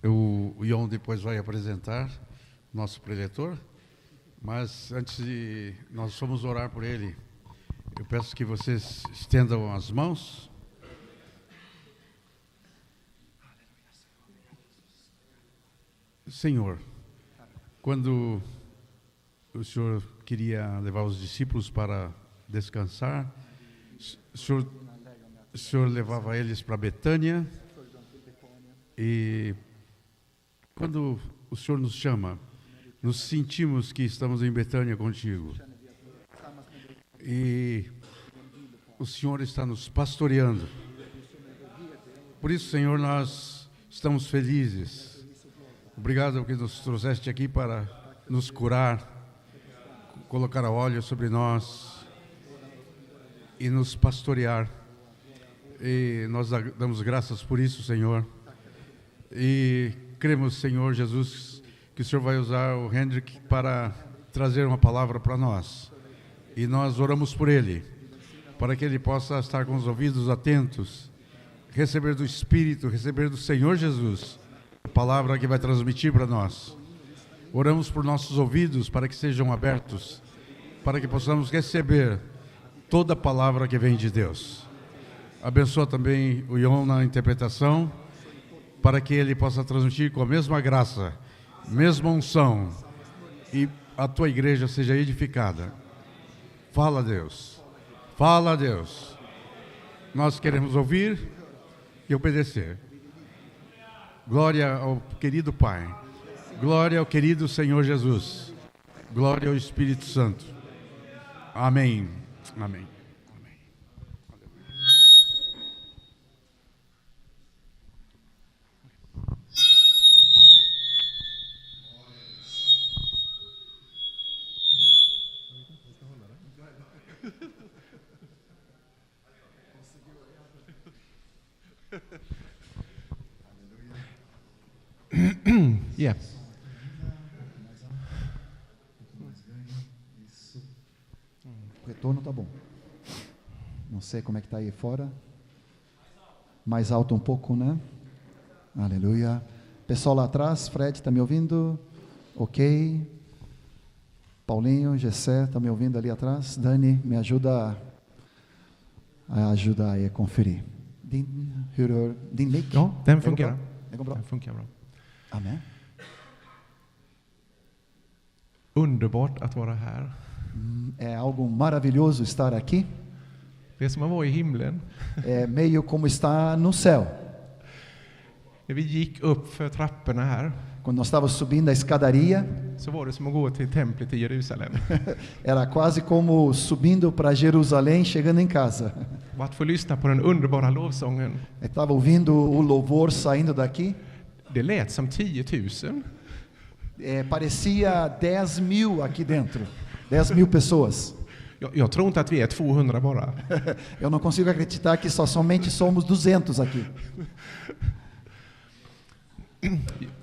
O Ion depois vai apresentar nosso preletor, mas antes de nós vamos orar por ele, eu peço que vocês estendam as mãos. Senhor, quando o Senhor queria levar os discípulos para descansar, o Senhor levava eles para Betânia, e quando o Senhor nos chama, nos sentimos que estamos em Betânia contigo. E o Senhor está nos pastoreando. Por isso, Senhor, nós estamos felizes. Obrigado porque nos trouxeste aqui para nos curar, colocar óleo sobre nós e nos pastorear. E nós damos graças por isso, Senhor. E cremos, Senhor Jesus, que o Senhor vai usar o Hendrik para trazer uma palavra para nós. E nós oramos por ele, para que ele possa estar com os ouvidos atentos, receber do Espírito, receber do Senhor Jesus a palavra que vai transmitir para nós. Oramos por nossos ouvidos para que sejam abertos, para que possamos receber toda a palavra que vem de Deus. Abençoa também o Ion na interpretação, para que ele possa transmitir com a mesma graça, mesma unção, e a tua igreja seja edificada. Fala, Deus. Fala, Deus. Nós queremos ouvir e obedecer. Glória ao querido Pai. Glória ao querido Senhor Jesus. Glória ao Espírito Santo. Amém. Amém. Yeah. O retorno tá bom. Não sei como é que tá aí fora. Mais alto um pouco, né? Aleluia. Pessoal lá atrás, Fred, tá me ouvindo? Ok. Paulinho, Gessé, tá me ouvindo ali atrás? Dani, me ajuda a conferir. Din mick? Ja, den fungerar. Det går bra. Den funkar bra. Amen. Underbart att vara här. É algo maravilhoso estar aqui. Det är som att vara i himlen. É meio como estar no céu. När vi gick upp för trapporna här, Quando nós estávamos subindo a escadaria, så var det som att gå till templet i Jerusalem. era quase como subindo para Jerusalém, chegando em casa. Och att få lyssna på den underbara lovsången, Eu estava ouvindo o louvor saindo daqui. det lät som 10 000. Parecia 10.000 aqui dentro. 10.000 pessoas. Jag tror inte att vi är 200 bara. Eu não consigo acreditar que somente somos 200 aqui.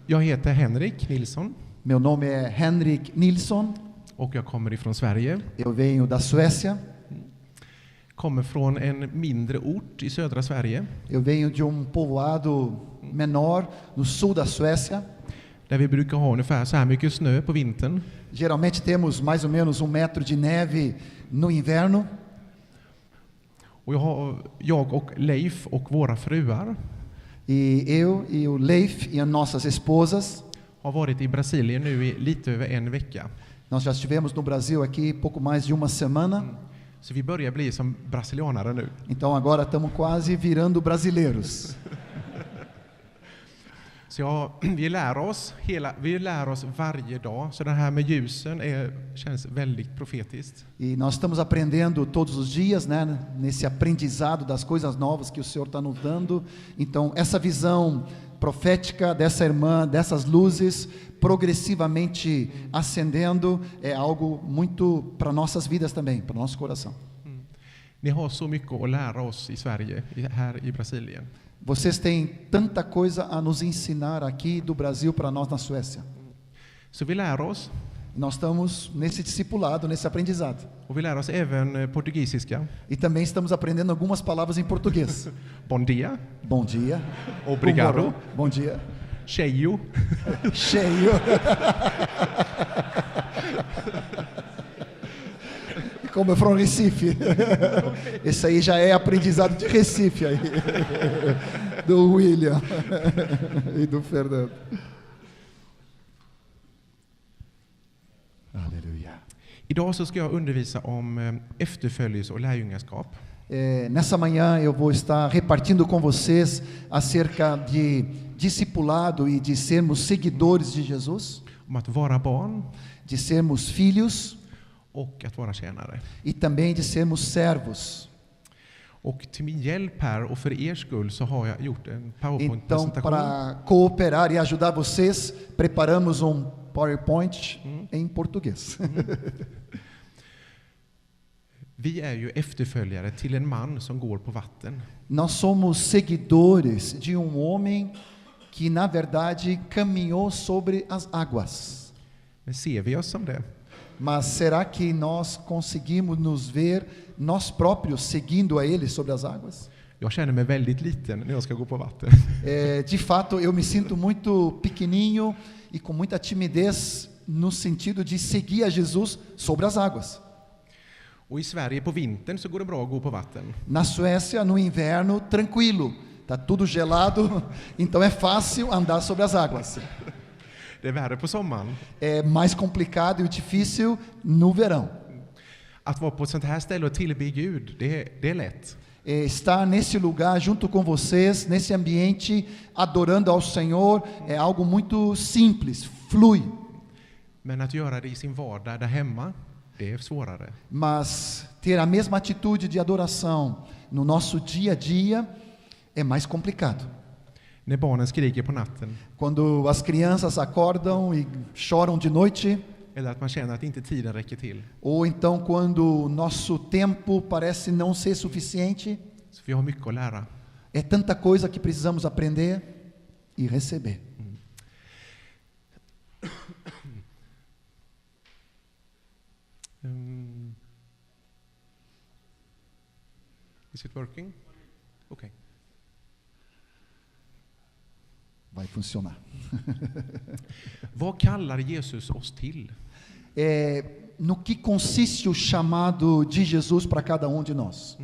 Jag heter Henrik Nilsson Meu nome é Henrik Nilsson. och jag kommer ifrån Sverige. Eu venho da Suécia. Kommer från en mindre ort i södra Sverige, Eu venho de povoado menor no sul da Suécia. där vi brukar ha ungefär så här mycket snö på vintern. Geralmente temos mais ou menos 1 metro de neve no inverno. Och jag och Leif och våra fruar E eu e o Leif e as nossas esposas, har varit i Brasilien nu i lite över en vecka. nós já estivemos no Brasil aqui pouco mais de uma semana. Så vi börjar bli som brasilianare nu. Então agora estamos quase virando brasileiros. Så vi lär oss varje dag. Så det här med ljusen känns väldigt profetiskt. E nós estamos aprendendo todos os dias, né, nesse aprendizado das coisas novas que o Senhor está nos dando. Então essa visão profética dessa irmã, dessas luzes progressivamente acendendo, é algo muito para nossas vidas também, para o nosso coração. Ni har så mycket att lära oss i Sverige, här i Brasilien. Vocês têm tanta coisa a nos ensinar aqui do Brasil para nós na Suécia. Så vi lär oss. Nós estamos nesse discipulado, nesse aprendizado. Och vi lär oss även portugisiska. E também estamos aprendendo algumas palavras em português. Bom dia. Bom dia. Obrigado. Bom dia. Cheio. Cheio. Como é from Recife. Esse aí já é aprendizado de Recife aí. Do William e do Fernando. Aleluia. Idag så ska jag undervisa om efterföljelse och lärjungaskap. Nessa manhã eu vou estar repartindo com vocês acerca de discipulado e de sermos seguidores de Jesus, Om att vara barn de sermos filhos och att vara tjänare. e também de sermos servos. Och till min hjälp här och för er skull så har jag gjort en Então, PowerPoint-presentation. para cooperar e ajudar vocês, preparamos PowerPoint em português. Vi är ju efterföljare till en man som går på vatten. Nós somos seguidores de homem que, na verdade, caminhou sobre as águas. Men ser vi oss som det? Mas será que nós conseguimos nos ver nós próprios seguindo a Ele sobre as águas? Jag känner mig väldigt liten när jag ska gå på vatten. De fato, eu me sinto muito pequenininho e com muita timidez no sentido de seguir a Jesus sobre as águas. Och i Sverige på vintern så går det bra att gå på vatten. Na Suécia, no inverno, tranquilo. Tá tudo gelado, então é fácil andar sobre as águas. Det är värre på sommaren. É mais complicado e difícil no verão. Att vara på ett sånt här ställe och tillbe Gud, det är lätt. Estar nesse lugar junto com vocês, nesse ambiente, adorando ao Senhor, é algo muito simples, flui. Men att göra det i sin vardag där hemma, det är svårare. Mas ter a mesma atitude de adoração no nosso dia a dia é mais complicado. När barnen skriker på natten, Quando as crianças acordam e choram de noite, eller att man känner att inte tiden räcker till. ou então quando o nosso tempo parece não ser suficiente, Så vi har mycket att lära. é tanta coisa que precisamos aprender e receber. Is it working? Okay. Vai funcionar. Vad kallar Jesus oss till? No que consiste o chamado de Jesus para cada de nós?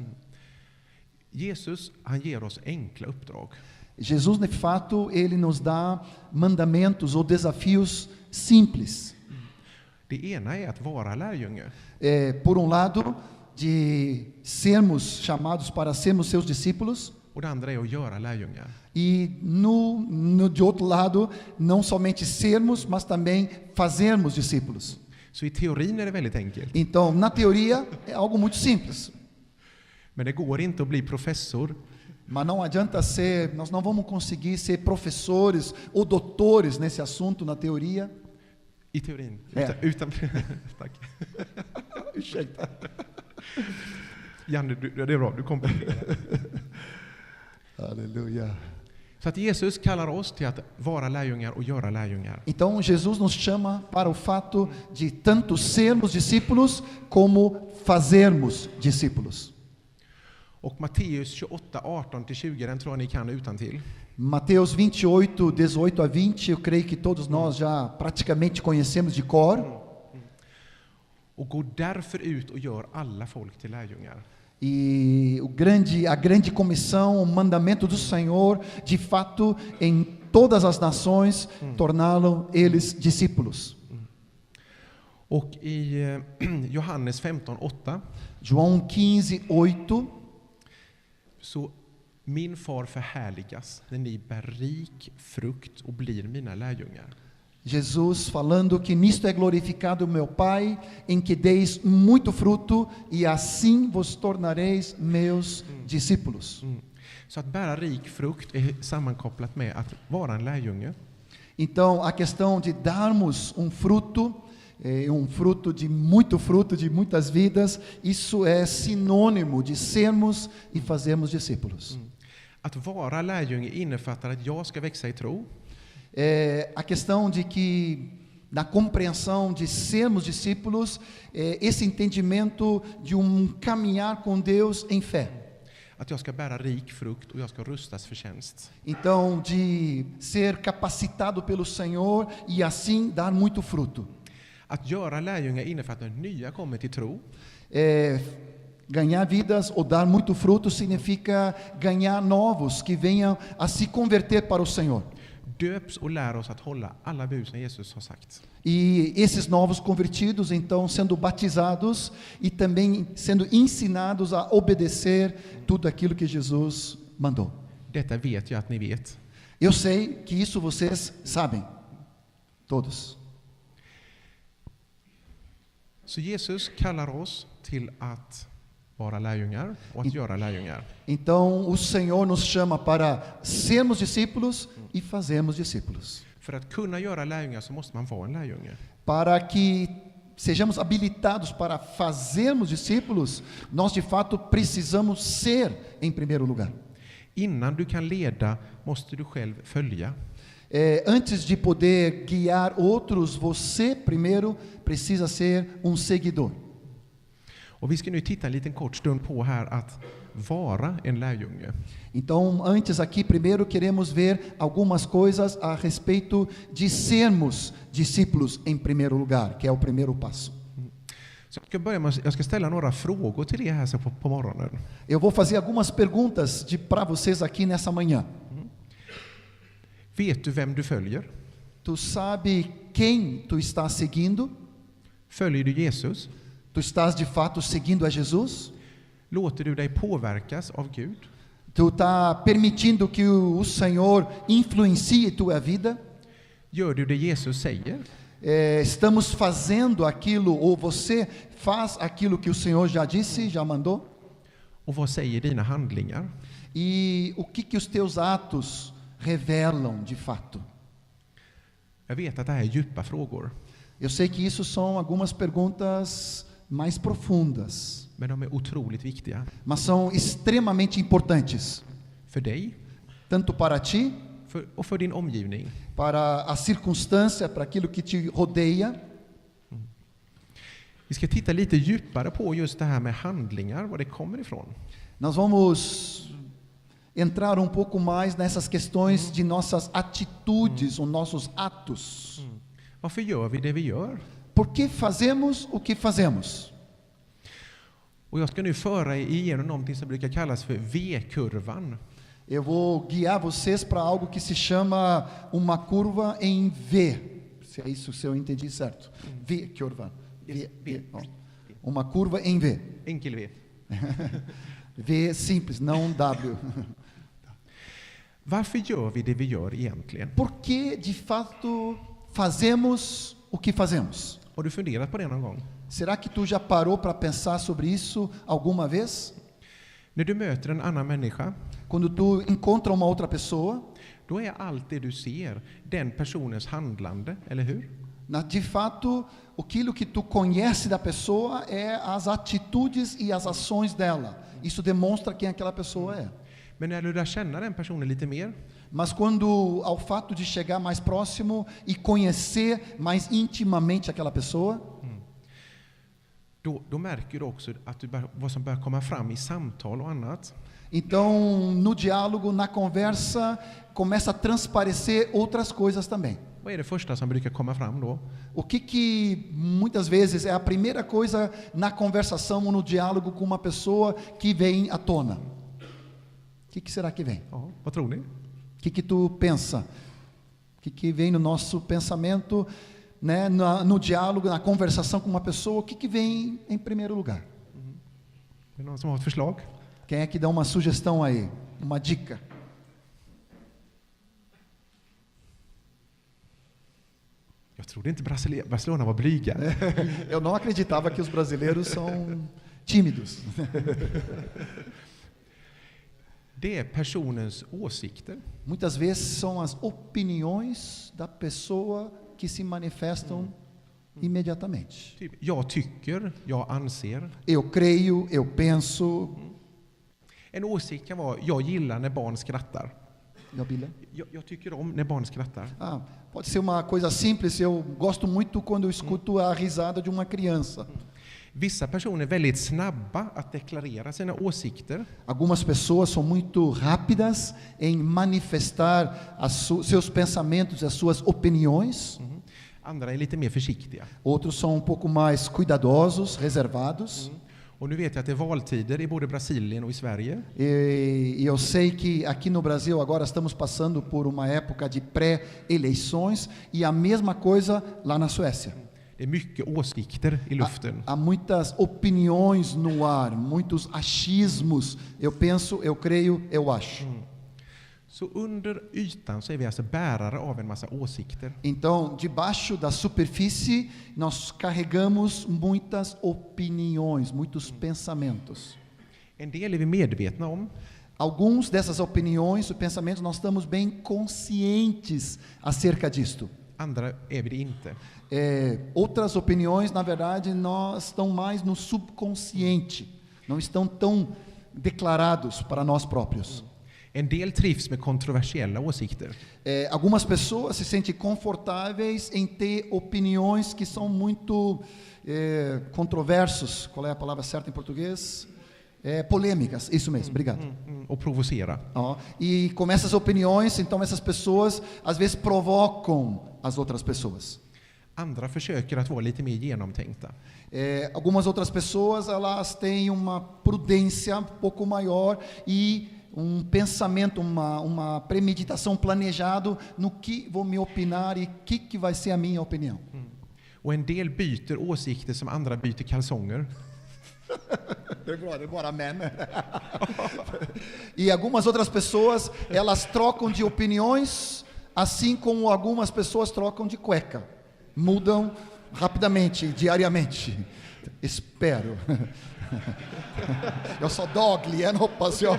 Jesus, han ger oss enkla uppdrag. Jesus, de fato, ele nos dá mandamentos ou desafios simples. Det ena är att vara lärjunge. Por lado, de sermos chamados para sermos seus discípulos. Och det andra är att göra lärjungar. E de outro lado, não somente sermos, mas também fazermos discípulos. Så i teorin är det väldigt enkelt. Então, na teoria, é algo muito simples. Men det går inte att bli professor Mas não adianta ser, nós não vamos conseguir ser professores ou doutores nesse assunto na teoria. i teorin. Ja. Utan tack. Ursäkta. Janne, det är bra. Du kompletterar. Aleluia. Så att Jesus kallar oss till att vara lärjungar och göra lärjungar. Então Jesus nos chama para o fato de tanto sermos discípulos como fazermos discípulos. Och Matteus 28, 18-20, den tror jag ni kan utantill. Mateus 28, 18 a 20, eu creio que todos nós já praticamente conhecemos de cor. Och gå därför ut och gör alla folk till lärjungar. E a grande comissão, o mandamento do Senhor, de fato, em todas as nações, torná-lo eles discípulos. Och i Johannes 15, 8 João 15, 8. så min far förhärligas när ni bär rik frukt och blir mina lärjungar. Jesus falando que nisto é glorificado o meu Pai, em que deis muito fruto, e assim vos tornareis meus discípulos. Så att bära rik frukt är sammankopplat med att vara en lärjunge. Então, a questão de darmos fruto de muito fruto, de muitas vidas, isso é sinônimo de sermos e fazermos discípulos. Att vara lärjunge innefattar att jag ska växa i tro. A questão de que, na compreensão de sermos discípulos, esse entendimento de caminhar com Deus em fé. att jag ska bära rik frukt och jag ska rustas för tjänst. Então, de ser capacitado pelo Senhor e assim dar muito fruto. Att göra lärjungar innefattar att nya kommer till tro. Ganhar vidas ou dar muito fruto significa ganhar novos que venham a se converter para o Senhor. Döps och lär oss att hålla alla bud som Jesus har sagt. E esses novos convertidos, então, sendo batizados e também sendo ensinados a obedecer tudo aquilo que Jesus mandou. Detta vet jag att ni vet. Eu sei que isso vocês sabem, todos. Så Jesus kallar oss till att vara lärjungar och att göra lärjungar. Então, o Senhor nos chama para sermos discípulos e fazermos discípulos. För att kunna göra lärjungar så måste man vara en lärjunge. Para que sejamos habilitados para fazermos discípulos, nós de fato precisamos ser em primeiro lugar. Innan du kan leda måste du själv följa. Antes de poder guiar outros, você primeiro precisa ser um seguidor. Och vi ska nu titta en liten kort stund på här att vara en lärjunge. Então, antes aqui, primeiro queremos ver algumas coisas a respeito de sermos discípulos em primeiro lugar, que é o primeiro passo. Så jag ska ställa några frågor till er här så på morgonen. Eu vou fazer algumas perguntas para vocês aqui nessa manhã. Vet du vem du följer? Tu sabe quem tu está seguindo? Följer du Jesus? Tu estás de fato seguindo a Jesus? Låter du dig påverkas av Gud? Tu está permitindo que o Senhor influencie tua vida? Gör du det Jesus säger? Estamos fazendo aquilo, ou você faz aquilo que o Senhor já disse, já mandou? Och vad säger dina handlingar? E o que os teus atos revelam de fato? Jag vet att det här är djupa frågor. Eu sei que isso são algumas perguntas mais profundas, Men de är otroligt viktiga. mas são extremamente importantes, För dig tanto para ti, och för din omgivning. para a circunstância, para aquilo que te rodeia. Vi ska titta lite djupare på just det här med handlingar, var det kommer ifrån. Nós vamos entrar um pouco mais nessas questões de nossas atitudes ou nossos atos. Varför gör vi det vi gör? Por que fazemos o que fazemos? Och jag ska nu föra igenom någonting som brukar kallas för V-kurvan. Eu vou guiar vocês para algo que se chama uma curva em V. Se é isso, se eu entendi certo. V-kurva. Uma curva em V. Enkel V. V simples, não W. Varför gör vi det vi gör egentligen? Por que de fato fazemos o que fazemos? Har du funderat på det någon gång? Será que tu já parou para pensar sobre isso alguma vez? När du möter en annan människa, Quando tu encontra uma outra pessoa, då är allt det du ser den personens handlande, eller hur? de fato, aquilo que tu conhece da pessoa é as atitudes e as ações dela. Isso demonstra quem aquela pessoa é. Men när du lär känna den personen lite mer, Mas quando, ao fato de chegar mais próximo e conhecer mais intimamente aquela pessoa, då märker du också att vad som börjar komma fram i samtal och annat. então no diálogo, na conversa, começa a transparecer outras coisas também. Vad är det första som brukar komma fram då? O que muitas vezes é a primeira coisa na conversação ou no diálogo com uma pessoa que vem à tona? O que será que vem? Ja, vad tror ni? O que tu pensa? O que vem no nosso pensamento, né, no diálogo, na conversação com uma pessoa? O que vem em primeiro lugar? Är det någon som har ett förslag? Quem é que dá uma sugestão aí? Uma dica? Jag trodde inte Barcelona var blyga. Eu não acreditava que os brasileiros são tímidos. Det är personens åsikter. Muitas vezes são as opiniões da pessoa que se manifestam imediatamente. Typ, jag tycker, jag anser. Eu creio, eu penso. En åsikt kan vara, jag gillar när barn skrattar. Gabila? Jag tycker om när barn skrattar. Pode ser uma coisa simples. Eu gosto muito quando eu escuto a risada de uma criança. Vissa personer är väldigt snabba att deklarera sina åsikter. Algumas pessoas são muito rápidas em manifestar seus pensamentos, as suas opiniões. Andra är lite mer försiktiga. Outros são pouco mais cuidadosos, reservados. Och nu vet jag att det är valtider i både Brasilien och i Sverige. E eu sei que aqui no Brasil agora estamos passando por uma época de pré-eleições e a mesma coisa lá na Suécia. Det är mycket åsikter i luften. Há muitas opiniões no ar, muitos achismos. Eu penso, eu creio, eu acho. Så under ytan så är vi alltså bärare av en massa åsikter. Então, debaixo da superfície, nós carregamos muitas opiniões, muitos pensamentos. En del är vi medvetna om. Alguns dessas opiniões e pensamentos nós estamos bem conscientes acerca disto. Andra är vi det inte. Outras opiniões, na verdade, estão mais no subconsciente, não estão tão declarados para nós próprios. En del trivs med kontroversiella åsikter. Algumas pessoas se sentem confortáveis em ter opiniões que são muito controversos. Qual é a palavra certa em português? Polêmicas, isso mesmo, obrigado. Och provocera. E com essas opiniões, então essas pessoas às vezes provocam as outras pessoas. Andra försöker att vara lite mer genomtänkta. Algumas outras pessoas, elas têm uma prudência um pouco maior e pensamento, uma premeditação planejado no que vou me opinar e que vai ser a minha opinião. Och en del byter åsikter som andra byter kalsonger. Det är bara män. E algumas outras pessoas, elas trocam de opiniões, assim como algumas pessoas trocam de cueca. Mudam rapidamente, diariamente. Espero. Jag sa dagligen, hoppas jag.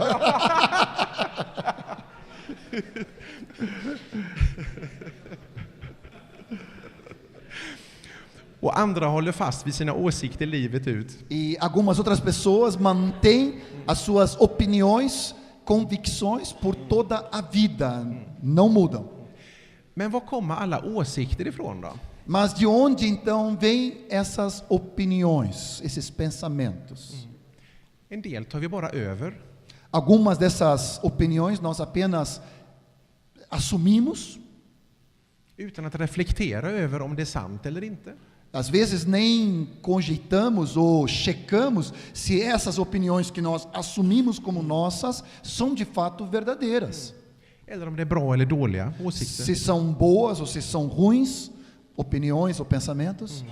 Och andra håller fast vid sina åsikter livet ut. E algumas outras pessoas mantêm as suas opiniões, convicções por toda a vida. Não mudam. Men var kommer alla åsikter ifrån då? Mas de onde então vêm essas opiniões, esses pensamentos? En del tar vi bara över. Algumas dessas opiniões nós apenas assumimos, Utan att reflektera över om det är sant eller inte. às vezes nem cogitamos ou checamos se essas opiniões que nós assumimos como nossas são de fato verdadeiras. Eller om det är bra eller dåliga åsikter. Se são boas ou se são ruins, opiniões ou pensamentos.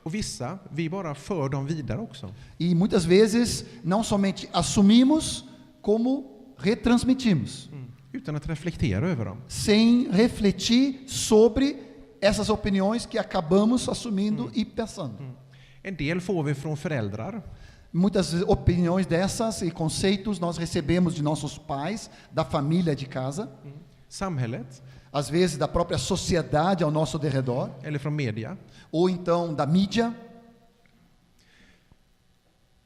Och vissa, vi bara för dem vidare också. E muitas vezes não somente assumimos, como retransmitimos, Utan att reflektera över dem. sem refletir sobre essas opiniões que acabamos assumindo e pensando. En del får vi från föräldrar. Muitas opiniões dessas e conceitos nós recebemos de nossos pais, da família de casa, Samhället. às vezes da própria sociedade ao nosso derredor, Eller från media. ou então da mídia.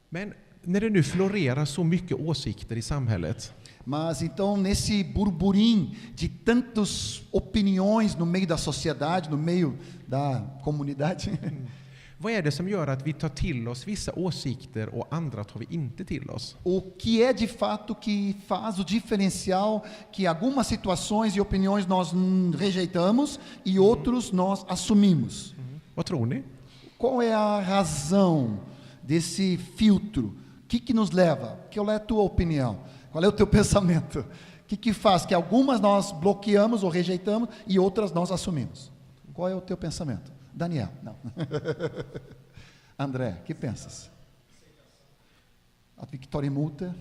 Men när det nu florerar så mycket åsikter i samhället. Mas então nesse burburim de tantas opiniões no meio da sociedade, no meio da comunidade, Vad är det som gör att vi tar till oss vissa åsikter och andra tar vi inte till oss? o que é de fato que faz o diferencial que algumas situações e opiniões nós rejeitamos e outros nós assumimos? Vad tror ni? Qual é a razão desse filtro? O que nos leva? Qual é a tua opinião? Qual é o teu pensamento? O que faz que algumas nós bloqueamos ou rejeitamos e outras nós assumimos? Qual é o teu pensamento? Daniel, não. André, o que pensas? Att vi tar emot det?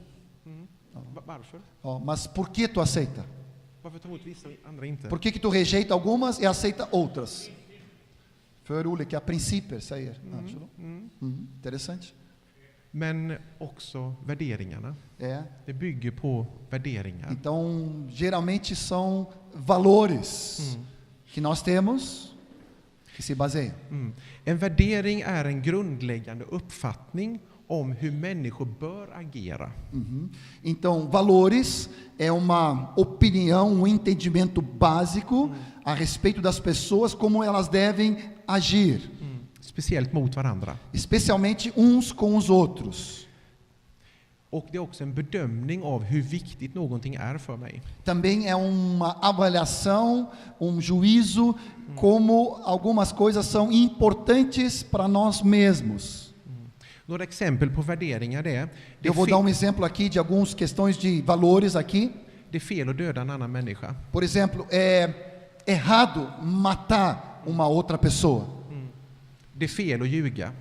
Varför? Mas por que tu aceita? Varför tar emot vissa och andra inte? Por que tu rejeita algumas e aceita outras? För olika principer, säger Angelo. Interessante. Men också värderingarna. Det bygger på värderingar. Então, geralmente são valores que nós temos que se baseiam. En värdering är en grundläggande uppfattning om hur människor bör agera. Então, valores é uma opinião, entendimento básico a respeito das pessoas, como elas devem agir. speciellt mot varandra. especialmente uns com os outros. Och det är också en bedömning av hur viktigt någonting är för mig. Também é uma avaliação, juízo, como algumas coisas são importantes para nós mesmos. Några exempel på värderingar är Eu vou dar exemplo aqui de algumas questões de valores aqui. det är fel att döda en annan människa. Por exemplo, é errado matar uma outra pessoa. Det är fel att ljuga.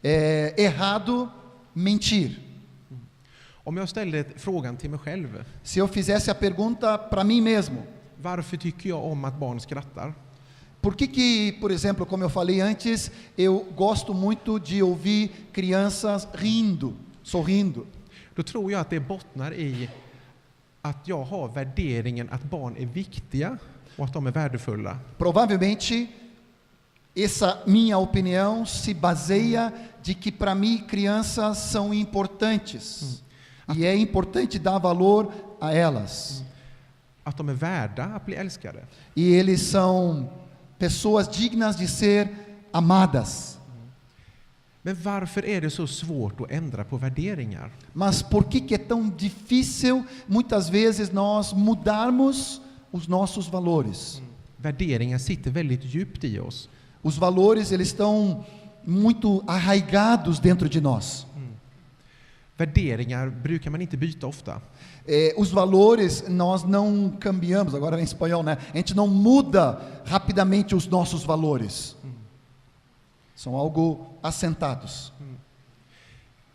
É errado mentir. Om jag ställde frågan till mig själv, Se eu fizesse a pergunta para mim mesmo, varför tycker jag om att barn skrattar? por que, por exemplo, como eu falei antes, eu gosto muito de ouvir crianças rindo, sorrindo? Då tror jag att det bottnar i att jag har värderingen att barn är viktiga och att de är värdefulla. Provavelmente, essa minha opinião se baseia de que para mim crianças são importantes. E é importante dar valor a elas. Att de är värda att bli älskade. E eles são pessoas dignas de ser amadas. Men varför är det så svårt att ändra på värderingar? Mas por que é tão difícil, muitas vezes, nós mudarmos os nossos valores? Värderingar sitter väldigt djupt i oss. Os valores, eles estão muito arraigados dentro de nós. Värderingar brukar man inte byta ofta. Os valores, nós não cambiamos, agora em espanhol, né? A gente não muda rapidamente os nossos valores. São algo assentados.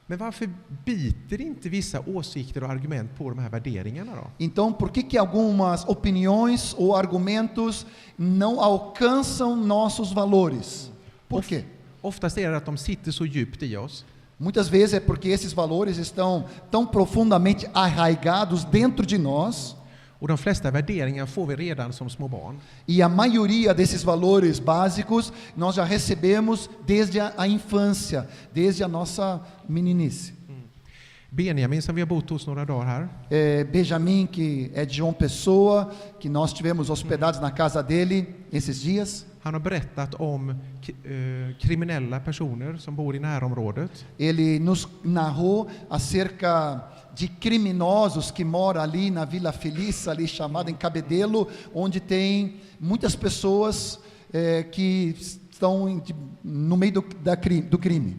Men varför biter inte vissa åsikter och argument på de här värderingarna då? Então, por que algumas opiniões ou argumentos não alcançam nossos valores? Por quê? Oftast är det att de sitter så djupt i oss. Muitas vezes é porque esses valores estão tão profundamente arraigados dentro de nós. Och de flesta värderingar får vi redan som små barn. E a maioria desses valores básicos nós já recebemos desde a infância, desde a nossa meninice. Benjamin, som vi har bott hos några dagar här. Benjamin, que é de João Pessoa, que nós tivemos hospedados na casa dele esses dias. Han har berättat om kriminella personer som bor i närområdet. Ele nos narrou acerca de criminosos que moram ali na Vila Feliz, ali chamada em Cabedelo, onde tem muitas pessoas que estão no meio do crime.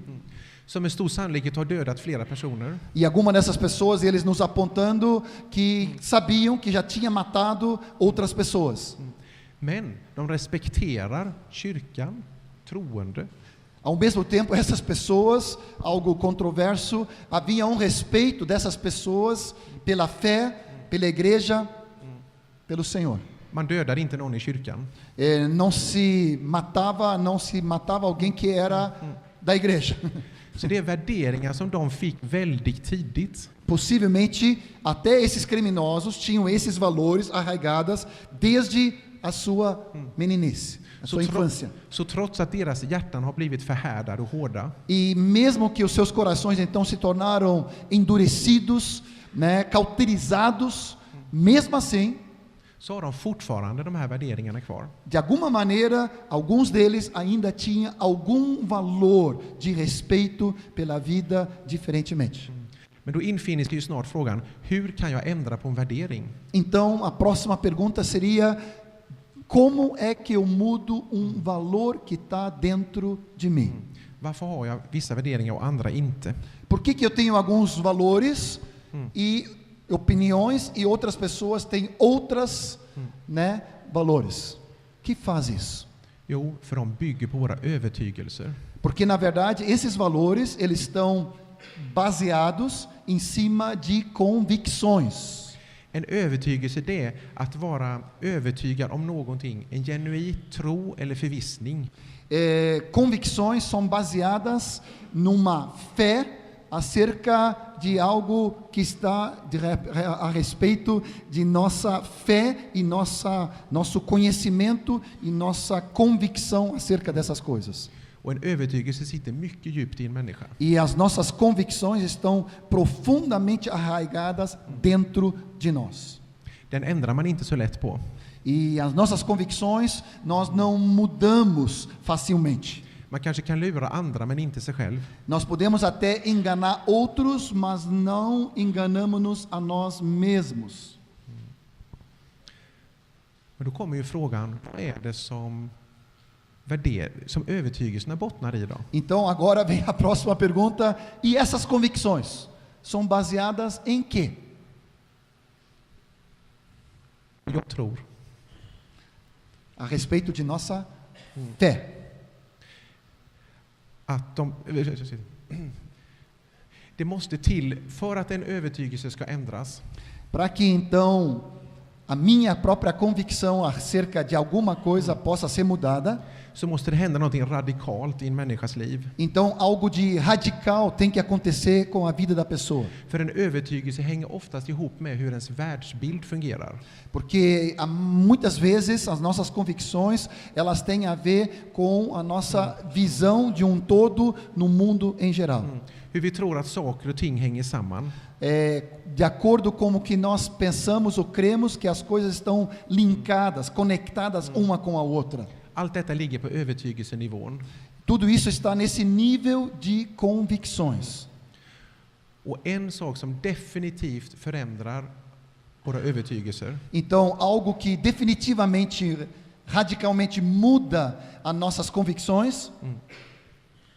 Som med stor sannolikhet har dödat flera personer. E algumas dessas pessoas, eles nos apontando que sabiam que já tinha matado outras pessoas. Men de respekterar kyrkan, troende. Ao mesmo tempo, essas pessoas, algo controverso, havia respeito dessas pessoas pela fé, pela igreja, pelo Senhor. Man dödar inte någon i kyrkan. Não se matava alguém que era da igreja. Så det är värderingar som de fick väldigt tidigt. Possivelmente, até esses criminosos tinham esses valores arraigados desde a sua meninice, a sua infância. Så trots att deras hjärtan har blivit förhärdade och hårda, E mesmo que os seus corações então se tornaram endurecidos, né, cauterizados, mesmo assim, så har de fortfarande de här värderingarna kvar. de alguma maneira, alguns deles ainda tinham algum valor de respeito pela vida diferentemente. Men då infinner sig ju snart frågan, hur kan jag ändra på en värdering? Então, a próxima pergunta seria: como é que eu mudo valor que está dentro de mim? Varför har jag vissa värderingar och andra inte? Por que eu tenho alguns valores e opiniões e outras pessoas têm outras, né, valores? Que faz isso? Jo, för de bygger på våra övertygelser. Porque na verdade esses valores, eles estão baseados em cima de convicções. En övertygelse, det är att vara övertygad om någonting, en genuin tro eller förvissning. Convicções são baseadas numa fé acerca de algo que está a respeito de nossa fé e nosso conhecimento e nossa convicção acerca dessas coisas. Och en övertygelse sitter mycket djupt i en människa. E as nossas convicções estão profundamente arraigadas dentro de nós. Den ändrar man inte så lätt på. E as nossas convicções nós não mudamos facilmente. Man kanske kan lura andra men inte sig själv. Nós podemos até enganar outros, mas não enganamos-nos a nós mesmos. Men då kommer ju frågan, vad är det som övertygelserna bottnar i då? Então agora vem a próxima pergunta. E essas convicções são baseadas em quê? Jag tror A respeito de nossa fé. att det måste till för att en övertygelse ska ändras. Para que então a minha própria convicção acerca de alguma coisa possa ser mudada, Så måste det hända någonting radikalt i en människas liv. então algo de radical tem que acontecer com a vida da pessoa. För en övertygelse hänger oftast ihop med hur ens världsbild fungerar. Porque muitas vezes as nossas convicções, elas têm a ver com a nossa visão de um todo no mundo em geral. Hur vi tror att saker och ting hänger samman. De acordo com o que nós pensamos ou cremos que as coisas estão linkadas, conectadas uma com a outra. Allt detta ligger på övertygelsenivån. Tudo isso está nesse nível de convicções. Och en sak som definitivt förändrar våra övertygelser, Então, algo que definitivamente, radicalmente muda as nossas convicções,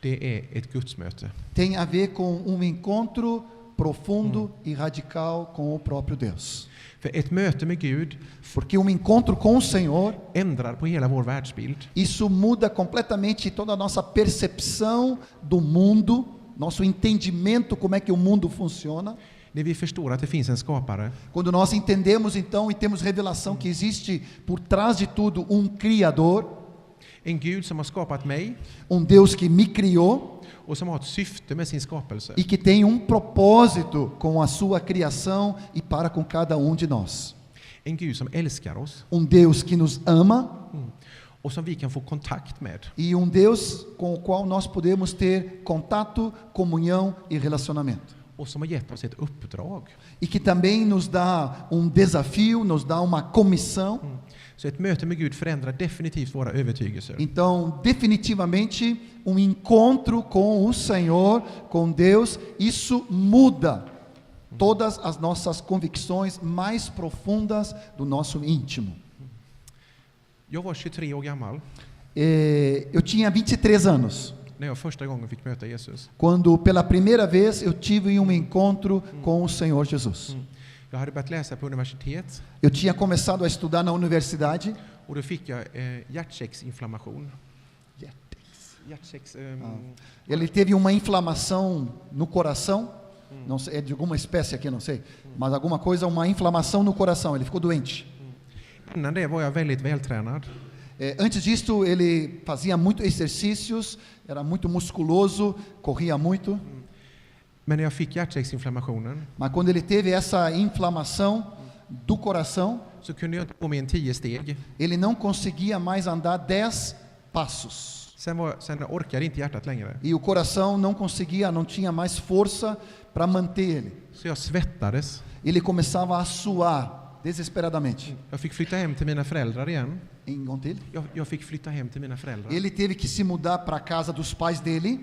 det är ett gudsmöte. tem a ver com encontro profundo e radical com o próprio Deus. För ett möte med Gud Porque encontro com o Senhor, ändrar på hela vår världsbild. isso muda completamente toda a nossa percepção do mundo, nosso entendimento como é que o mundo funciona. När vi förstår att det finns en skapare, Quando nós entendemos então e temos revelação que existe por trás de tudo Criador, en Gud som har skapat mig Deus que me criou och som har ett syfte med sin skapelse. e que tem propósito com a sua criação e para com cada de nós. En Gud som älskar oss Deus que nos ama och som vi kan få kontakt med. e Deus com o qual nós podemos ter contato, comunhão e relacionamento. Och som har gett oss ett uppdrag. E que também nos dá desafio, nos dá uma comissão. Så ett möte med Gud förändrar definitivt våra övertygelser. Então, definitivamente, encontro com o Senhor, com Deus, isso muda todas as nossas convicções mais profundas do nosso íntimo. Jag var 23 år gammal Eu tinha 23 anos, när jag första gången fick möta Jesus. quando pela primeira vez eu tive encontro com o Senhor Jesus. Jag hade börjat läsa på universitet Eu tinha começado a estudar na universidade. och då fick jag hjärtsäcksinflammation. Ele teve uma inflamação no coração, não sei, é de alguma espécie aqui, não sei, mas alguma coisa, uma inflamação no coração, ele ficou doente. Innan det var jag väldigt vältränad. Antes disso, ele fazia muitos exercícios, era muito musculoso, corria muito. Men när jag fick hjärtsäcksinflammationen Mas quando ele teve essa inflamação do coração, så kunde jag inte gå mer än 10 steg. ele não conseguia mais andar 10 passos. Sen orkade inte hjärtat längre. E o coração não conseguia, não tinha mais força para manter ele. Så jag svettades. Ele começava a suar desesperadamente. Jag fick flytta hem till mina föräldrar igen. En gång till. Jag fick flytta hem till mina föräldrar. Ele teve que se mudar para a casa dos pais dele.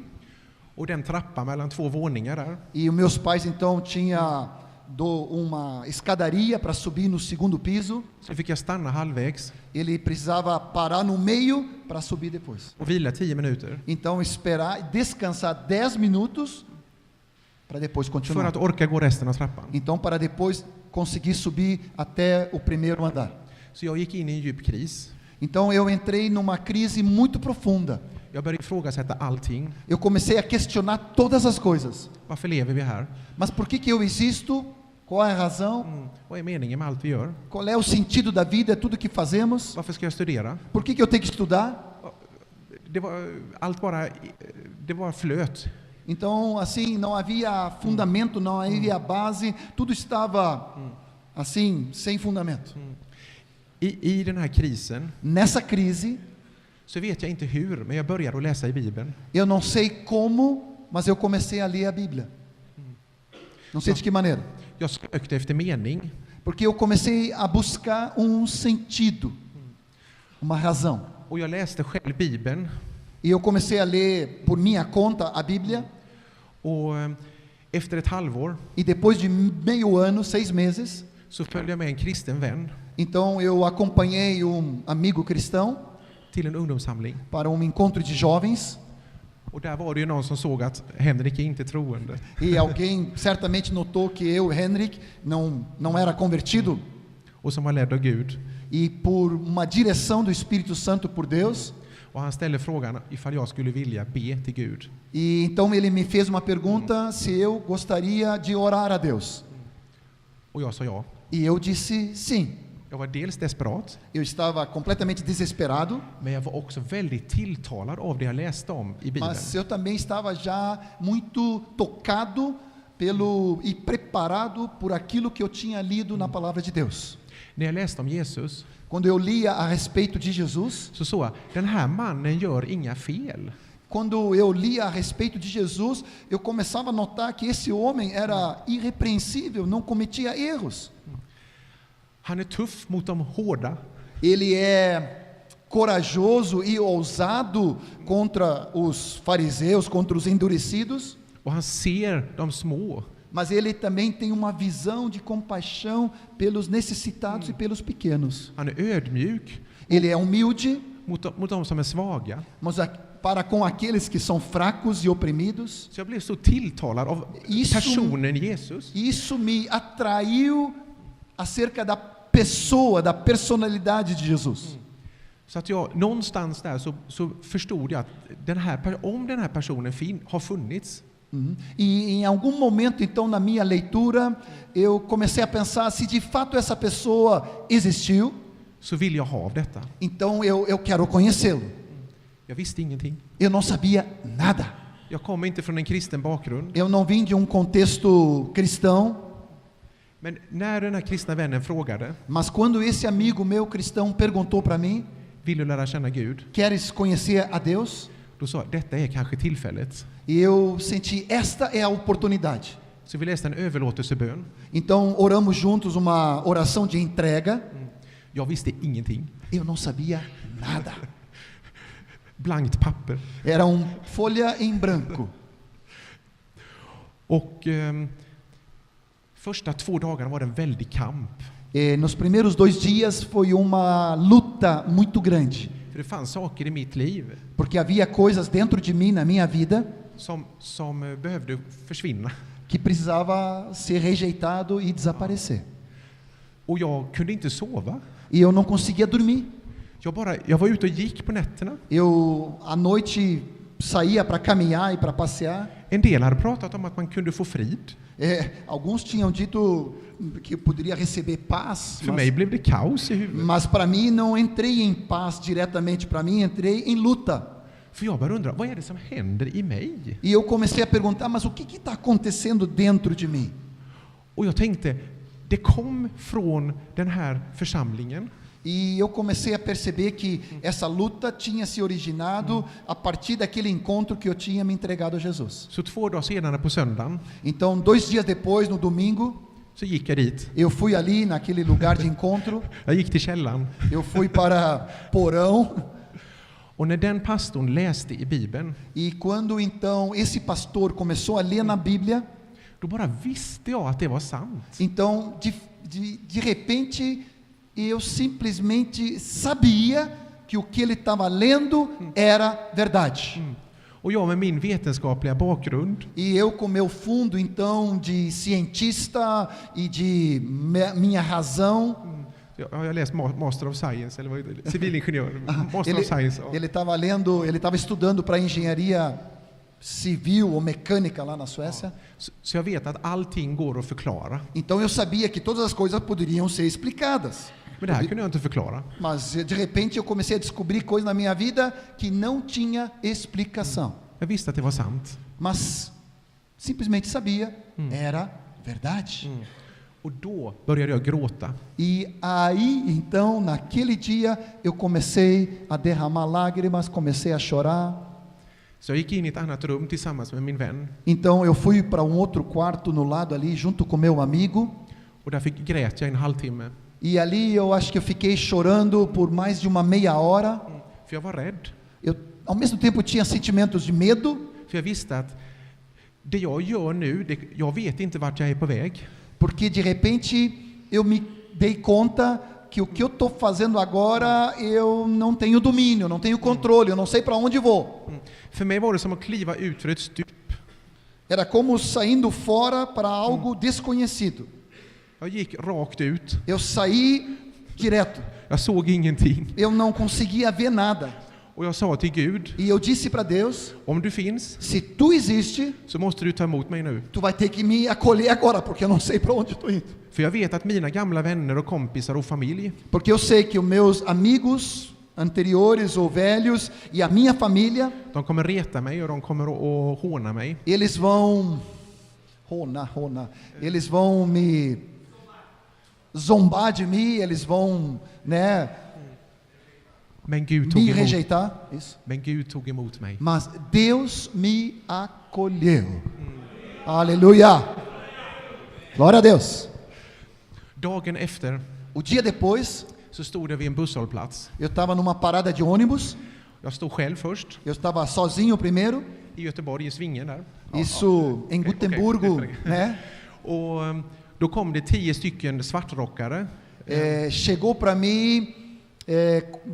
Och den trappa mellan 2 våningar där. E os meus pais então tinha uma escadaria para subir no segundo piso. Så fick jag stanna halvvägs Ele precisava parar no meio para subir depois. och vila 10 minuter. Então esperar, descansar 10 minutos para depois För continuar. att orka gå resten av trappan. Então para depois conseguir subir até o primeiro andar. Så jag gick in i en djup kris. Então eu entrei numa crise muito profunda. Jag började ifrågasätta allting. Eu comecei a questionar todas as coisas. Varför lever vi här? Mas por que eu existo? Qual é a razão? Vad är meningen med allt vi gör? Qual é o sentido da vida? Tudo que fazemos? Varför ska jag studera? Por que eu tenho que estudar? Det var flöt. Então, assim, não havia fundamento, não havia base, tudo estava assim, sem fundamento. I den här krisen Nessa crise, så vet jag inte hur, men jag började att läsa i Bibeln. eu não sei como, mas eu comecei a ler a Bíblia. Não sei de que maneira. Jag sökte efter mening. Porque eu comecei a buscar sentido, uma razão. Och jag läste själv Bibeln E eu comecei a ler por minha conta a Bíblia. Och efter ett halvår E depois de meio ano, 6 meses, så följde jag med en kristen vän então eu acompanhei amigo cristão till en ungdomssamling. para encontro de jovens. Och där var det ju någon som såg att Henrik är inte troende. E alguém certamente notou que eu, Henrik, não era convertido. Och som var ledd av Gud. E por uma direção do Espírito Santo por Deus. Och han ställde frågan ifall jag skulle vilja be till Gud. E então ele me fez uma pergunta se eu gostaria de orar a Deus. Och jag sa ja. E eu disse sim. Jag var dels desperat, Eu estava completamente desesperado, men jag var också väldigt tilltalad av det jag läste om i Bibeln. mas eu também estava já muito tocado e preparado por aquilo que eu tinha lido na palavra de Deus. När jag läste om Jesus Quando eu lia a respeito de Jesus, så såg jag, den här mannen gör inga fel. quando eu lia a respeito de Jesus, eu começava a notar que esse homem era irrepreensível, não cometia erros. Han är tuff mot de hårda. Ele é corajoso e ousado contra os fariseus, contra os endurecidos, Och han ser de små. mas ele também tem uma visão de compaixão pelos necessitados e pelos pequenos. Han är ödmjuk Ele é humilde, mot de som är svaga. mas para com aqueles que são fracos e oprimidos. Så jag blev så tilltalad av personen Jesus. Isso me atraiu acerca da pessoa, da personalidade de Jesus. Så att jag någonstans där så förstod jag att om den här personen har funnits, E em algum momento, então, na minha leitura, eu comecei a pensar se de fato essa pessoa existiu, så vill jag ha av detta. então eu quero conhecê-lo. Jag visste ingenting. Eu não sabia nada. Jag kommer inte från en kristen bakgrund. Eu não vim de contexto cristão, Men när den här kristna vännen frågade, mas quando esse amigo meu cristão perguntou para mim, vill du lära känna Gud? queres conhecer a Deus? Då sa jag, detta är kanske tillfället. E eu senti, esta é a oportunidade. Så vi läste en överlåtelsebön. Então oramos juntos uma oração de entrega. Jag visste ingenting. Eu não sabia nada. Blankt papper. Era folha em branco. Och första 2 dagarna var det en väldig kamp. Nos primeiros 2 dias foi uma luta muito grande, För det fanns saker i mitt liv porque havia coisas dentro de mim, na minha vida, som behövde försvinna. que precisava ser rejeitado e desaparecer. Och jag kunde inte sova. E eu não conseguia dormir. Jag var ute och gick på nätterna. Eu à noite saía para caminhar e para passear. En del hade pratat om att man kunde få frid. Alguns tinham dito que eu poderia receber paz, För mig blev det kaos i huvudet. mas para mim não entrei em paz diretamente, para mim entrei em luta. För jag började undra, vad är det som händer i mig? E eu comecei a perguntar, mas o que está acontecendo dentro de mim? Och jag tänkte, det kom från den här församlingen. E eu comecei a perceber que essa luta tinha se originado a partir daquele encontro que eu tinha me entregado a Jesus. Så 2 dagar senare på söndagen Então, 2 dias depois, no domingo, så gick jag dit. eu fui ali naquele lugar de encontro, Jag gick till källaren. eu fui para porão, Och när den pastorn läste i Bibeln, e quando então esse pastor começou a ler na Bíblia, då bara visste jag att det var sant. então de repente eu simplesmente sabia que o que ele estava lendo era verdade. Och jag med min vetenskapliga bakgrund E eu com meu fundo então de cientista e de minha razão, jag har läst Master of Science, eller vad är det? Civilingenjör, Master of Science. ele estava estudando para engenharia civil ou mecânica lá na Suécia. Så jag vet att allting går att förklara. Então eu sabia que todas as coisas poderiam ser explicadas. Men det här kunde jag inte förklara. Mas de repente eu comecei a descobrir coisas na minha vida que não tinha explicação. Jag visste att det var sant. Mas simplesmente sabia, era verdade. Och då började jag gråta. E aí, então, naquele dia, eu comecei a derramar lágrimas, comecei a chorar. Så jag gick in i ett annat rum tillsammans med min vän. Então eu fui para outro quarto no lado ali, junto com meu amigo. Och där grät jag en halvtimme. E ali eu acho que eu fiquei chorando por mais de uma meia hora. För jag var rädd. ao mesmo tempo tinha sentimentos de medo, För jag visste att det jag gör nu, jag vet inte vart jag är på väg. porque de repente eu me dei conta que o que eu estou fazendo agora eu não tenho domínio, não tenho controle, eu não sei para onde vou. För mig var det som att kliva ut för ett stup. Era como saindo fora para algo desconhecido. Jag gick rakt ut. Eu saí direto. Jag såg ingenting. Eu não conseguia ver nada. Och jag sa till Gud, E eu disse para Deus: om du finns se tu existe, så måste du ta emot mig nu. tu vai ter que me acolher agora, porque eu não sei para onde estou indo. För jag vet att mina gamla vänner och kompisar och familj, Porque eu sei que os meus amigos anteriores ou velhos e a minha família, de kommer reta mig och de kommer att håna mig. eles vão eles vão me zombar de mim, eles vão, né, Men Gud me tog emot, rejeitar. Isso. men Gud tog emot mig. Mas Deus me acolheu. Aleluia. Glória a Deus. Dagen efter O dia depois, så stod jag vid en busshållplats. eu estava numa parada de ônibus. Jag stod själv först Eu estava sozinho primeiro. i Göteborg, i Svingen där. Isso em Okej, Gutemburgo, okej. né? Och då kom det 10 stycken svartrockare. Chegou para mim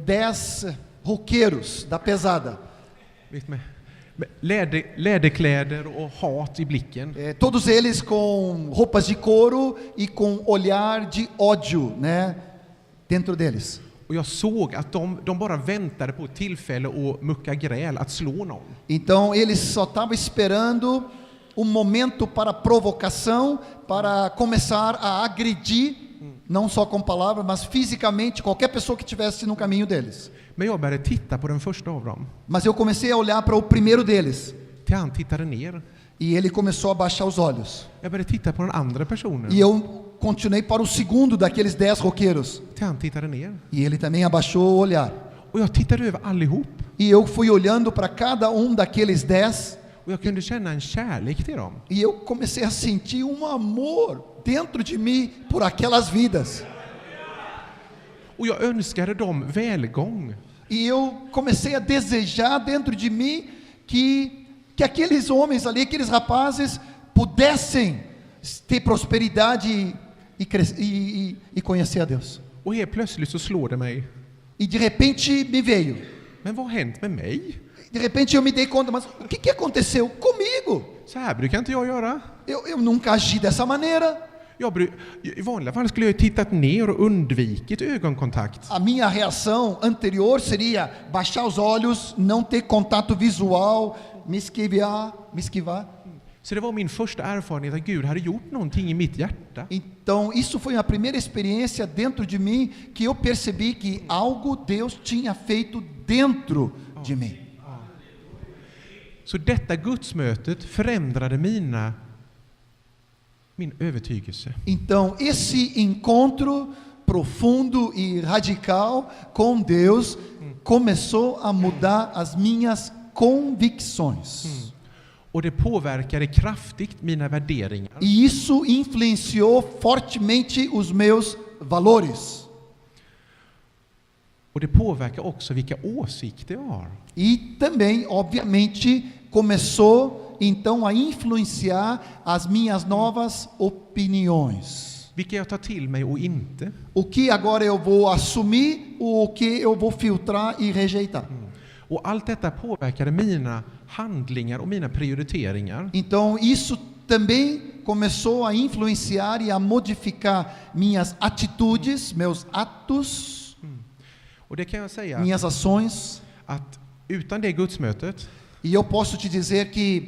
10 roqueiros da pesada. Vet med läderkläder och hat i blicken. Todos eles com roupas de couro e com olhar de ódio, né? Dentro deles. Och jag såg att de bara väntade på ett tillfälle att mucka gräl, att slå någon. Então eles só estavam esperando momento para provocação, para começar a agredir, não só com palavras, mas fisicamente qualquer pessoa que estivesse no caminho deles. Men jag började titta på den första av dem. Mas eu comecei a olhar para o primeiro deles. Till han tittade ner. E ele começou a baixar os olhos. Jag började titta på den andra personen. E eu continuei para o segundo daqueles 10 roqueiros. Till han tittade ner. E ele também abaixou o olhar. Och jag tittade över allihop. E eu fui olhando para cada daqueles 10. Och jag kunde känna en kärlek till dem. E eu comecei a sentir amor dentro de mim por aquelas vidas. Och jag önskade dem välgång. E eu comecei a desejar dentro de mim que aqueles homens ali, aqueles rapazes, pudessem ter prosperidade e conhecer a Deus. Och helt plötsligt så slår det mig. E de repente me veio. Men vad har hänt med mig? De repente eu me dei conta, mas o que aconteceu comigo? Så här brukar inte jag göra. Eu nunca agi dessa maneira. I vanliga fall skulle jag ju tittat ner och undvikit ögonkontakt. A minha reação anterior seria baixar os olhos, não ter contato visual, me esquivar. Så det var min första erfarenhet att Gud hade gjort någonting i mitt hjärta. Então, isso foi a primeira experiência dentro de mim que eu percebi que algo Deus tinha feito dentro de mim. Så detta gudsmötet förändrade min övertygelse. Então, esse encontro profundo e radical com Deus começou a mudar as minhas convicções. Och det påverkade kraftigt mina värderingar. E isso influenciou fortemente os meus valores. Och det påverkar också vilka åsikter jag har. E também, obviamente, começou então a influenciar as minhas novas opiniões. Vilka jag tar till mig och inte. O que agora eu vou assumir, o que eu vou filtrar e rejeitar. Och allt detta påverkade mina handlingar och mina prioriteringar. Então isso também começou a influenciar e a modificar minhas atitudes, meus atos, Och det kan jag säga minhas ações. att utan det gudsmötet E eu posso te dizer que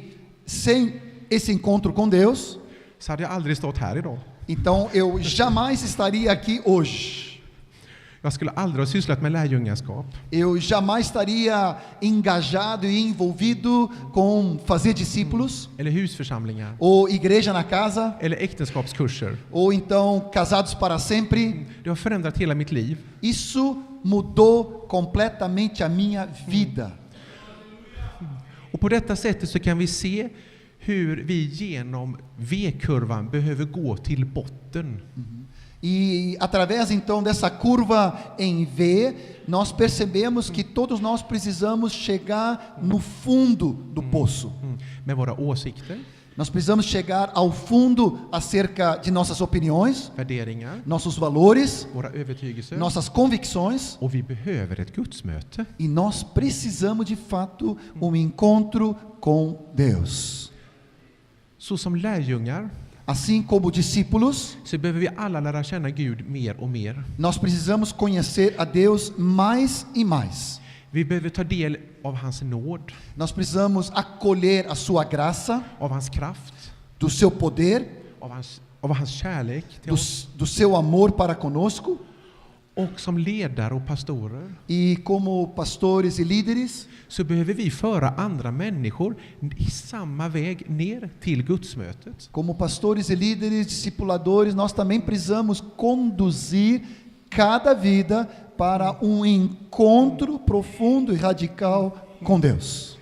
sem esse encontro com Deus, så hade jag aldrig stått här idag. então eu jamais estaria aqui hoje. Jag skulle aldrig ha sysslat med lärjungaskap. Eu jamais estaria engajado e envolvido com fazer discípulos, Eller husförsamlingar. ou igreja na casa, Eller äktenskapskurser. ou então casados para sempre. Det har förändrat hela mitt liv. Isso mudou completamente a minha vida. Och på detta sättet så kan vi se hur vi genom V-kurvan behöver gå till botten. E através então dessa curva em V, nós percebemos que todos nós precisamos chegar no fundo do poço. Med våra åsikter, Nós precisamos chegar ao fundo acerca de nossas opiniões, värderingar, nossos valores, våra övertygelser. nossas convicções, Och vi behöver ett gudsmöte. e nós precisamos de fato encontro com Deus. Så som lärjungar Assim como discípulos, så behöver vi alla lära känna Gud mer och mer. nós precisamos conhecer a Deus mais e mais. Vi behöver ta del av hans nåd, Nós precisamos acolher a sua graça, av hans kraft, do seu poder, av hans kärlek till oss. do seu amor para conosco. Och som ledare och pastorer E como pastores e líderes, så behöver vi föra andra människor i samma väg ner till gudsmötet. como pastores e líderes, discipuladores, nós também precisamos conduzir cada vida para encontro profundo e radical com Deus.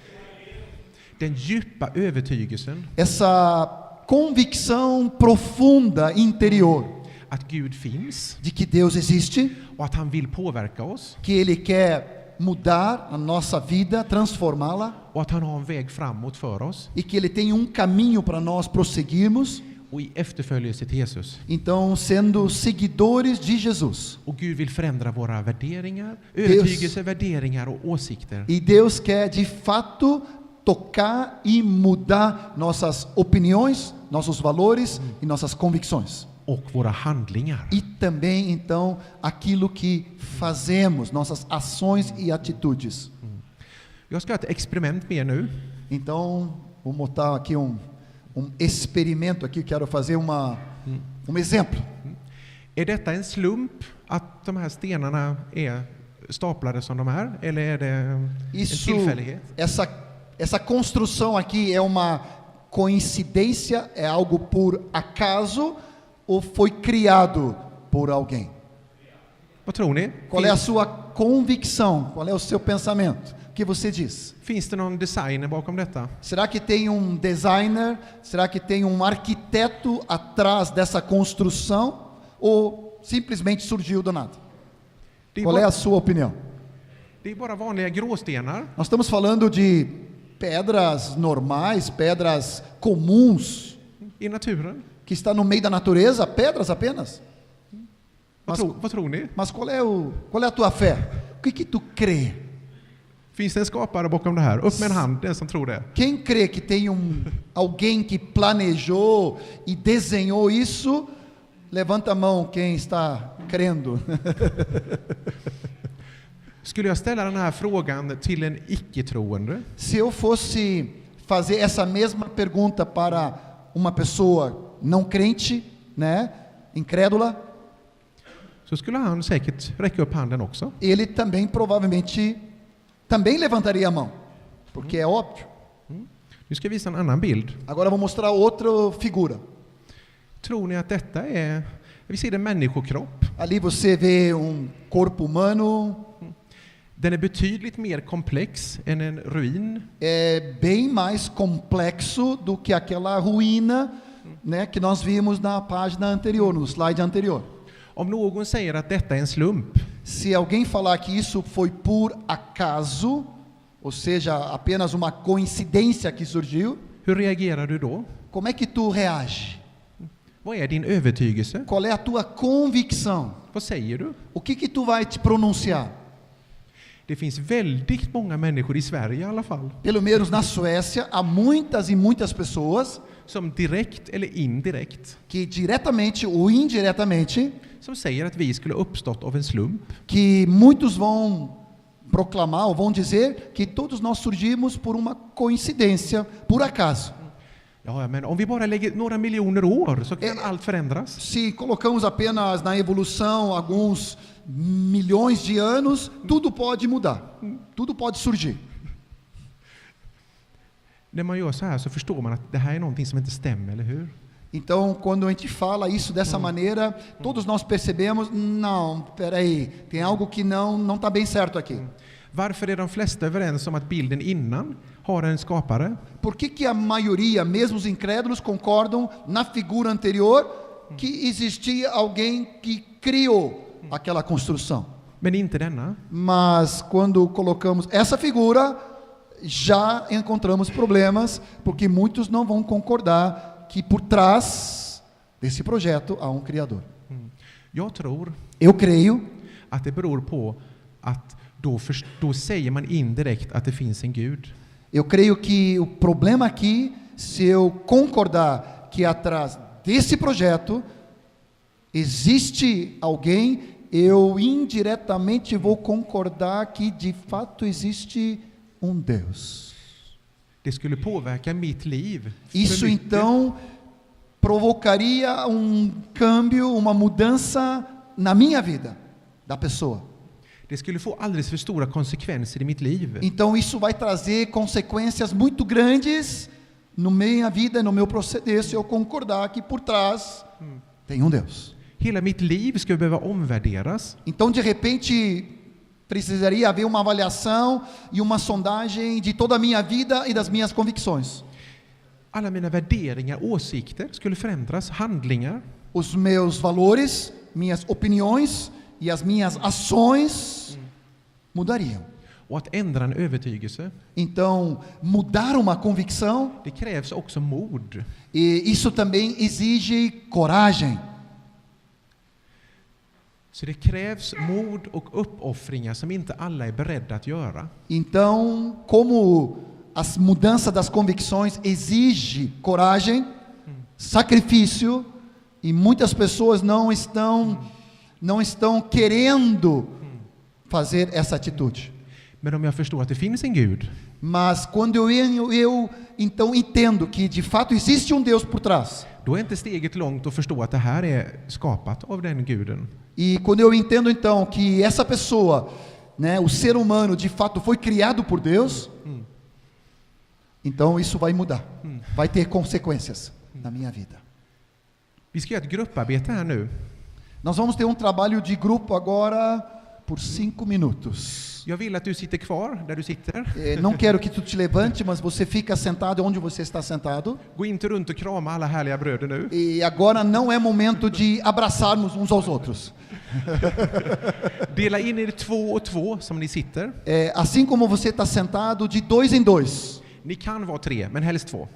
Den djupa övertygelsen Essa convicção profunda interior att Gud finns de que Deus existe, och att han vill påverka oss que Ele quer mudar a nossa vida, transformá-la, och att han har en väg framåt för oss e que Ele tem caminho para nós prosseguirmos. och i efterföljelse till Jesus. Então, sendo seguidores de Jesus. Och Gud vill förändra våra värderingar, övertygelser, värderingar och åsikter. E Deus quer de fato tocar e mudar nossas opiniões, nossos valores e nossas convicções. Och våra handlingar. E também, então, aquilo que fazemos, nossas ações e atitudes. Jag ska göra ett experiment med er nu. Então, vou botar aqui experimento aqui, quero fazer exemplo. Är detta en slump att de här stenarna är staplade som de är? Eller är det en tillfällighet? Essa construção aqui é uma coincidência, é algo por acaso ou foi criado por alguém? Vad tror ni? Qual é a sua convicção? Qual é o seu pensamento? O que você diz? Finns det någon designer bakom detta? Será que tem designer? Será que tem arquiteto atrás dessa construção? Ou simplesmente surgiu do nada? Qual é a sua opinião? Det är bara vanliga gråstenar Nós estamos falando de pedras normais, pedras comuns, i naturen. que está no meio da natureza, pedras apenas. Vad tror ni? Mas qual é a tua fé? O que tu crê? Finns det en skapare bakom det här? Upp med en hand, den som tror det. Quem crê que tem alguém que planejou e desenhou isso? Levanta a mão quem está crendo. Skulle jag ställa den här frågan till en icke-troende, Se eu fosse fazer essa mesma pergunta para uma pessoa não crente, né, incrédula, så skulle han säkert räcka upp handen också. ele também provavelmente também levantaria a mão, porque é óbvio. Nu ska jag visa en annan bild. Agora eu vou mostrar outra figura. Tror ni att detta är... Vi ser en människokropp. Ali você vê corpo humano, Den är betydligt mer komplex än en ruin. é bem mais complexo do que aquela ruína, né, que nós vimos na página anterior, no slide anterior. Om någon säger att detta är en slump, Se alguém falar que isso foi por acaso, ou seja, apenas uma coincidência que surgiu, hur reagerar du då? como é que tu reage? Vad är din övertygelse? Qual é a tua convicção? Vad säger du? O que tu vai te pronunciar? Det finns väldigt många människor i Sverige i alla fall Pelo menos na Suécia, há muitas e muitas pessoas som direkt eller indirekt que diretamente ou indiretamente, som säger att vi skulle ha uppstått av en slump. que muitos vão proclamar ou vão dizer que todos nós surgimos por uma coincidência, por acaso. Ja, men om vi bara lägger några miljoner år så kan allt förändras. Se colocamos apenas na evolução alguns milhões de anos, tudo pode mudar, tudo pode surgir. När man gör så här så förstår man att det här är någonting som inte stämmer, eller hur? Então, quando a gente fala isso dessa maneira, todos nós percebemos, não, peraí, tem algo que não está bem certo aqui. Varför är de flesta överens om att bilden innan har en skapare? Por que a maioria, mesmo os incrédulos, concordam na figura anterior que existia alguém que criou aquela construção. Men inte denna. Mas quando colocamos essa figura, já encontramos problemas, porque muitos não vão concordar que por trás desse projeto há um Criador. Jag tror Eu creio att det beror på att då säger man indirekt att det finns en Gud. Eu creio que o problema aqui, se eu concordar que atrás desse projeto existe alguém, eu indiretamente vou concordar que de fato existe um Deus. Det skulle påverka mitt liv. Isso então provocaria um câmbio, uma mudança na minha vida, da pessoa. Det skulle få alldeles för stora konsekvenser i mitt liv. Então isso vai trazer consequências muito grandes na minha vida, no meu proceder, se eu concordar que por trás tem um Deus. Hela mitt liv skulle behöva omvärderas. Então de repente precisaria haver uma avaliação e uma sondagem de toda a minha vida e das minhas convicções. Alla mina värderingar, åsikter skulle förändras, handlingar. Os meus valores, minhas opiniões e as minhas ações mudariam. Och att ändra en övertygelse, Então, mudar uma convicção, det krävs också mod. e isso também exige coragem. Så det krävs mod och uppoffringar som inte alla är beredda att göra. Então, como as mudanças das convicções exige coragem, sacrifício, e muitas pessoas não estão querendo fazer essa atitude. Men om jag förstår att det finns en Gud, Mas quando eu então entendo que de fato existe um Deus por trás, då är inte steget långt att förstå att det här är skapat av den Guden. e quando eu entendo então que essa pessoa, né, o ser humano de fato foi criado por Deus, então isso vai mudar, vai ter consequências na minha vida. Vi ska göra ett grupparbete här nu. Nós vamos ter um trabalho de grupo agora por 5 minutos. Jag vill att du sitter kvar där du sitter. Não quero que tu te levante, mas você fica sentado onde você está sentado. Gå inte runt och krama alla härliga bröder nu. E agora não é momento de abraçarmos uns aos outros. Dela in er 2 och 2 som ni sitter. Assim como você está sentado, de 2 em 2. Ni kan vara 3, men helst 2.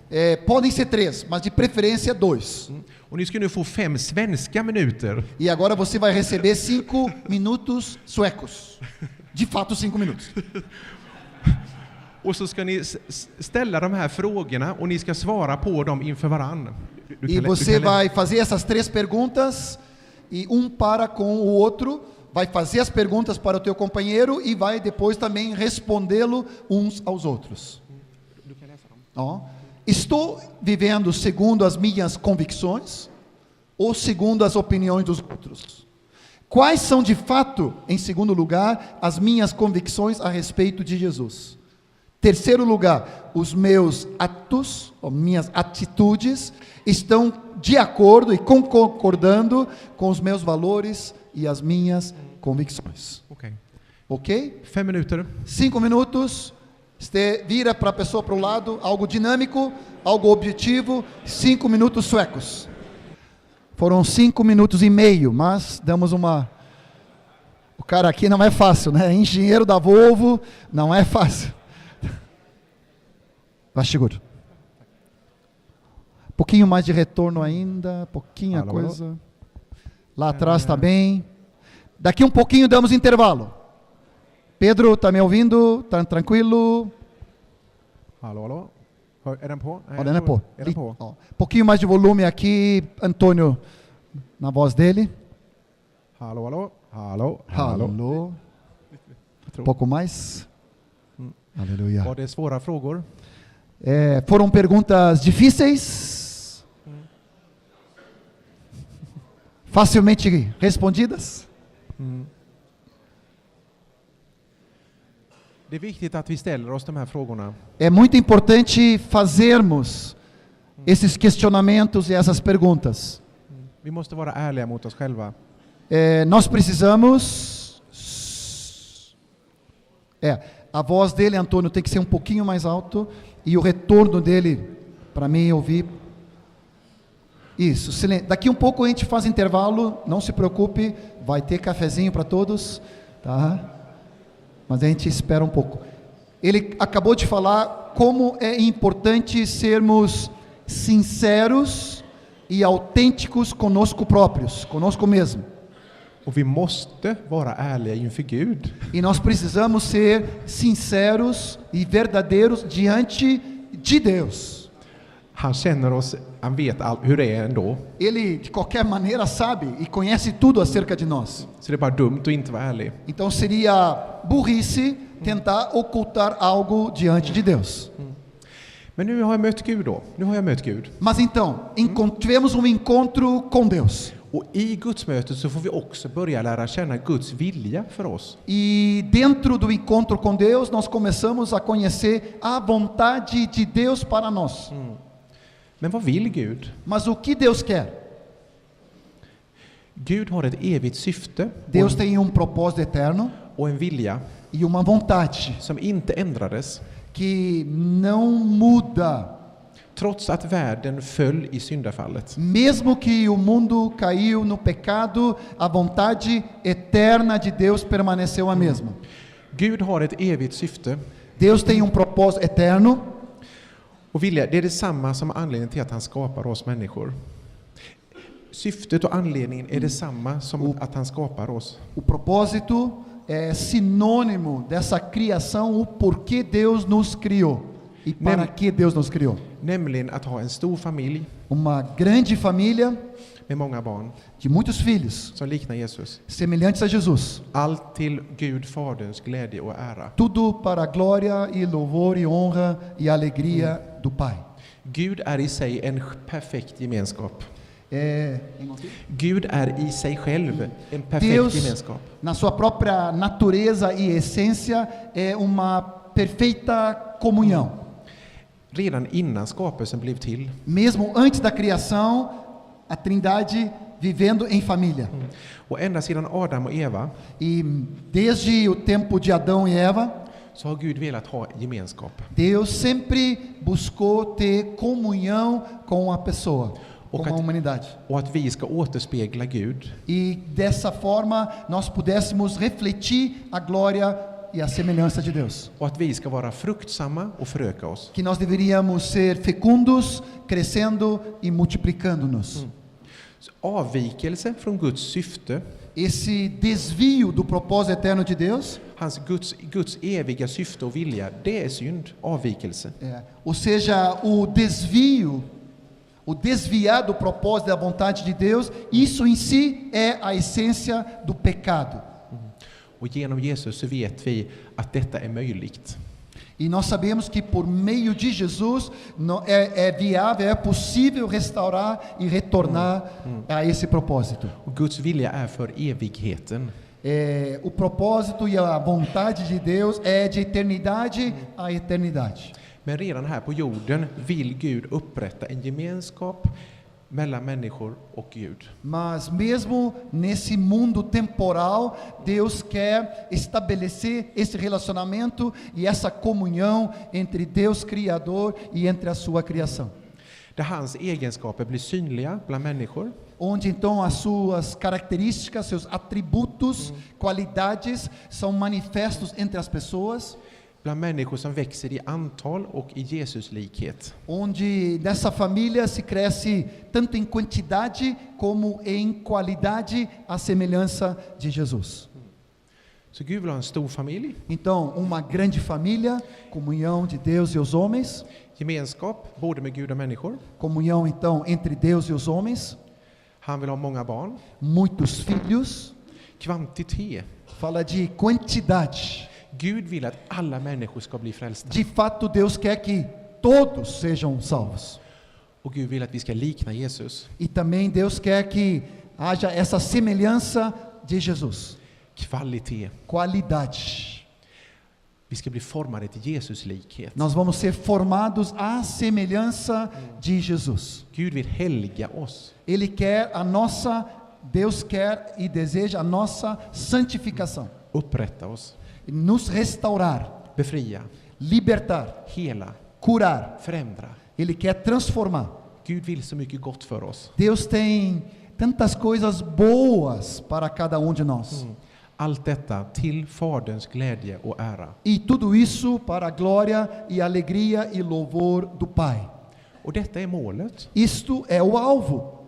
Podem ser 3, mas de preferência 2. Och ni ska nu få 5 svenska minuter. E agora você vai receber 5 minutos suecos. De fato, 5 minutos. Och så ska ni ställa de här frågorna och ni ska svara på dem inför varann. E você vai fazer essas 3 perguntas e para com o outro, vai fazer as perguntas para o teu companheiro e vai depois também respondê-lo uns aos outros. Estou vivendo segundo as minhas convicções ou segundo as opiniões dos outros? Quais são de fato, em segundo lugar, as minhas convicções a respeito de Jesus? Terceiro lugar, os meus atos, ou minhas atitudes, estão de acordo e concordando com os meus valores e as minhas convicções. Ok? 5 minuter. 5 minutos. Vira para a pessoa para o lado, algo dinâmico, algo objetivo. 5 minutos suecos. Foram 5 minutos e meio, mas damos uma... O cara aqui não é fácil, né? Engenheiro da Volvo, não é fácil. Vai seguro. Pouquinho mais de retorno ainda, pouquinha coisa. Lá atrás está bem. Daqui um pouquinho damos intervalo. Pedro, está me ouvindo? Está tranquilo? Hallå. Är den på? Ja, den är på. Är den på? Ja. Pouquinho mais de volume aqui, Antônio, na voz dele. Hallå. Um pouco mais. Aleluia. Var det svåra frågor? Foram perguntas difíceis? Facilmente respondidas? Det är viktigt att vi ställer oss de här frågorna. É muito importante fazermos esses questionamentos e essas perguntas. Vi måste vara ärliga mot oss själva. Nós precisamos... a voz dele, Antônio, tem que ser um pouquinho mais alto e o retorno dele, para mim ouvir. Isso, silêncio. Daqui um pouco a gente faz intervalo, não se preocupe, vai ter cafezinho para todos, tá? Mas a gente espera um pouco. Ele acabou de falar como é importante sermos sinceros e autênticos conosco próprios, conosco mesmo. Och vi måste vara ärliga inför Gud. E nós precisamos ser sinceros e verdadeiros diante de Deus. Han känner oss, han vet hur det är ändå. Ele, de qualquer maneira, sabe e conhece tudo acerca de nós. Så det är bara dumt att inte vara ärlig. Então seria burrice tentar ocultar algo diante de Deus. Men nu har jag mött Gud då. Nu har jag mött Gud. Mas então, tivemos encontro com Deus. Och i Gudsmötet så får vi också börja lära känna Guds vilja för oss. E dentro do encontro com Deus, nós começamos a conhecer a vontade de Deus para nós. Men vad vill Gud? Mas o que Deus quer? Gud har ett evigt syfte Deus tem propósito eterno och en vilja e uma vontade som inte ändrades que não muda. trots att världen föll i syndafallet. Mesmo que o mundo caiu no pecado, a vontade eterna de Deus permaneceu a mesma. Gud har ett evigt syfte Deus tem propósito eterno och vilja. Det är detsamma som anledningen till att han skapar oss människor. Syftet och anledningen är detsamma som att han skapar oss. O propósito é sinônimo dessa criação, o porquê Deus nos criou e para que Deus nos criou. Nämligen att ha en stor familj Uma grande família med många barn de muitos filhos, som liknar Jesus. semelhantes a Jesus. Allt till Gud Faderns glädje och ära. Tudo para a glória e louvor e honra e alegria do Pai. Gud är i sig en perfekt gemenskap. É, Gud är i sig själv en perfekt Deus, gemenskap. na sua própria natureza e essência, é uma perfeita comunhão. Redan innan skapelsen blev till. Mesmo antes da criação, a Trindade vivendo em família. Och ända sedan Adam och Eva E desde o tempo de Adão e Eva, så har Gud velat ha gemenskap. Deus sempre buscou ter comunhão com a pessoa, com a humanidade. Och att vi ska återspegla Gud. E dessa forma nós pudéssemos refletir a glória e a semelhança de Deus. Och att vi ska vara fruktsamma och föröka oss. Que nós deveríamos ser fecundos, crescendo e multiplicando-nos. Så avvikelse från Guds syfte, Esse desvio do propósito eterno de Deus, Guds eviga syfte och vilja, det är synd, avvikelse. ou seja, o desvio, o desviar do propósito da vontade de Deus, isso em si é a essência do pecado. Och genom Jesus så vet vi att detta är möjligt. E nós sabemos que por meio de Jesus é viável, é possível restaurar e retornar a esse propósito. Och Guds vilja är för evigheten. O propósito e a vontade de Deus é de eternidade a eternidade. Men redan här på jorden vill Gud upprätta en gemenskap mellan människor och Gud. Mas mesmo nesse mundo temporal, Deus quer estabelecer esse relacionamento e essa comunhão entre Deus Criador e entre a sua criação. Där hans egenskaper blir synliga bland människor. Onde então as suas características, seus atributos, qualidades são manifestos entre as pessoas. Bland människor som växer i antal och i Jesus likhet. Onde nessa família se cresce tanto em quantidade como em qualidade a semelhança de Jesus. Så Gud vill ha en stor familj, Então, uma grande família, comunhão de Deus e os homens, gemenskap både med Gud och människor. comunhão então entre Deus e os homens, Han vill ha många barn. muitos filhos, Kvantitet. fala de quantidade. Gud vill att alla människor ska bli frälsta. De fato, Deus quer que todos sejam salvos. Och Gud vill att vi ska likna Jesus. E também Deus quer que haja essa semelhança de Jesus. Kvalitet. Qualidade. Vi ska bli formade till Jesus likhet. Nós vamos ser formados à semelhança de Jesus. Gud vill helga oss. Ele quer Deus quer e deseja a nossa santificação. Upprätta oss. Nos restaurar, Befria. libertar, Hela. curar. Förändra. Ele quer transformar. Gud vill så mycket gott för oss. Deus tem tantas coisas boas para cada de nós. Allt detta till Faderns glädje och ära. E tudo isso para a glória e alegria e louvor do Pai. Och detta är målet. Isto é o alvo.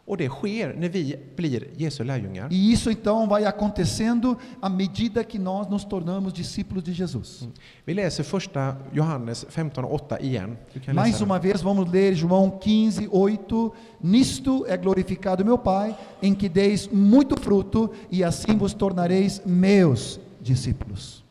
Och det sker när vi blir Jesu lärjungar. E isso então vai acontecendo à medida que nós nos tornamos discípulos de Jesus. Vi läser första Johannes 15:8 igen. Du kan Mais läsa uma det. vez vamos ler João 15:8. Nisto é glorificado meu Pai, em que deis muito fruto, e assim vos tornareis meus discípulos.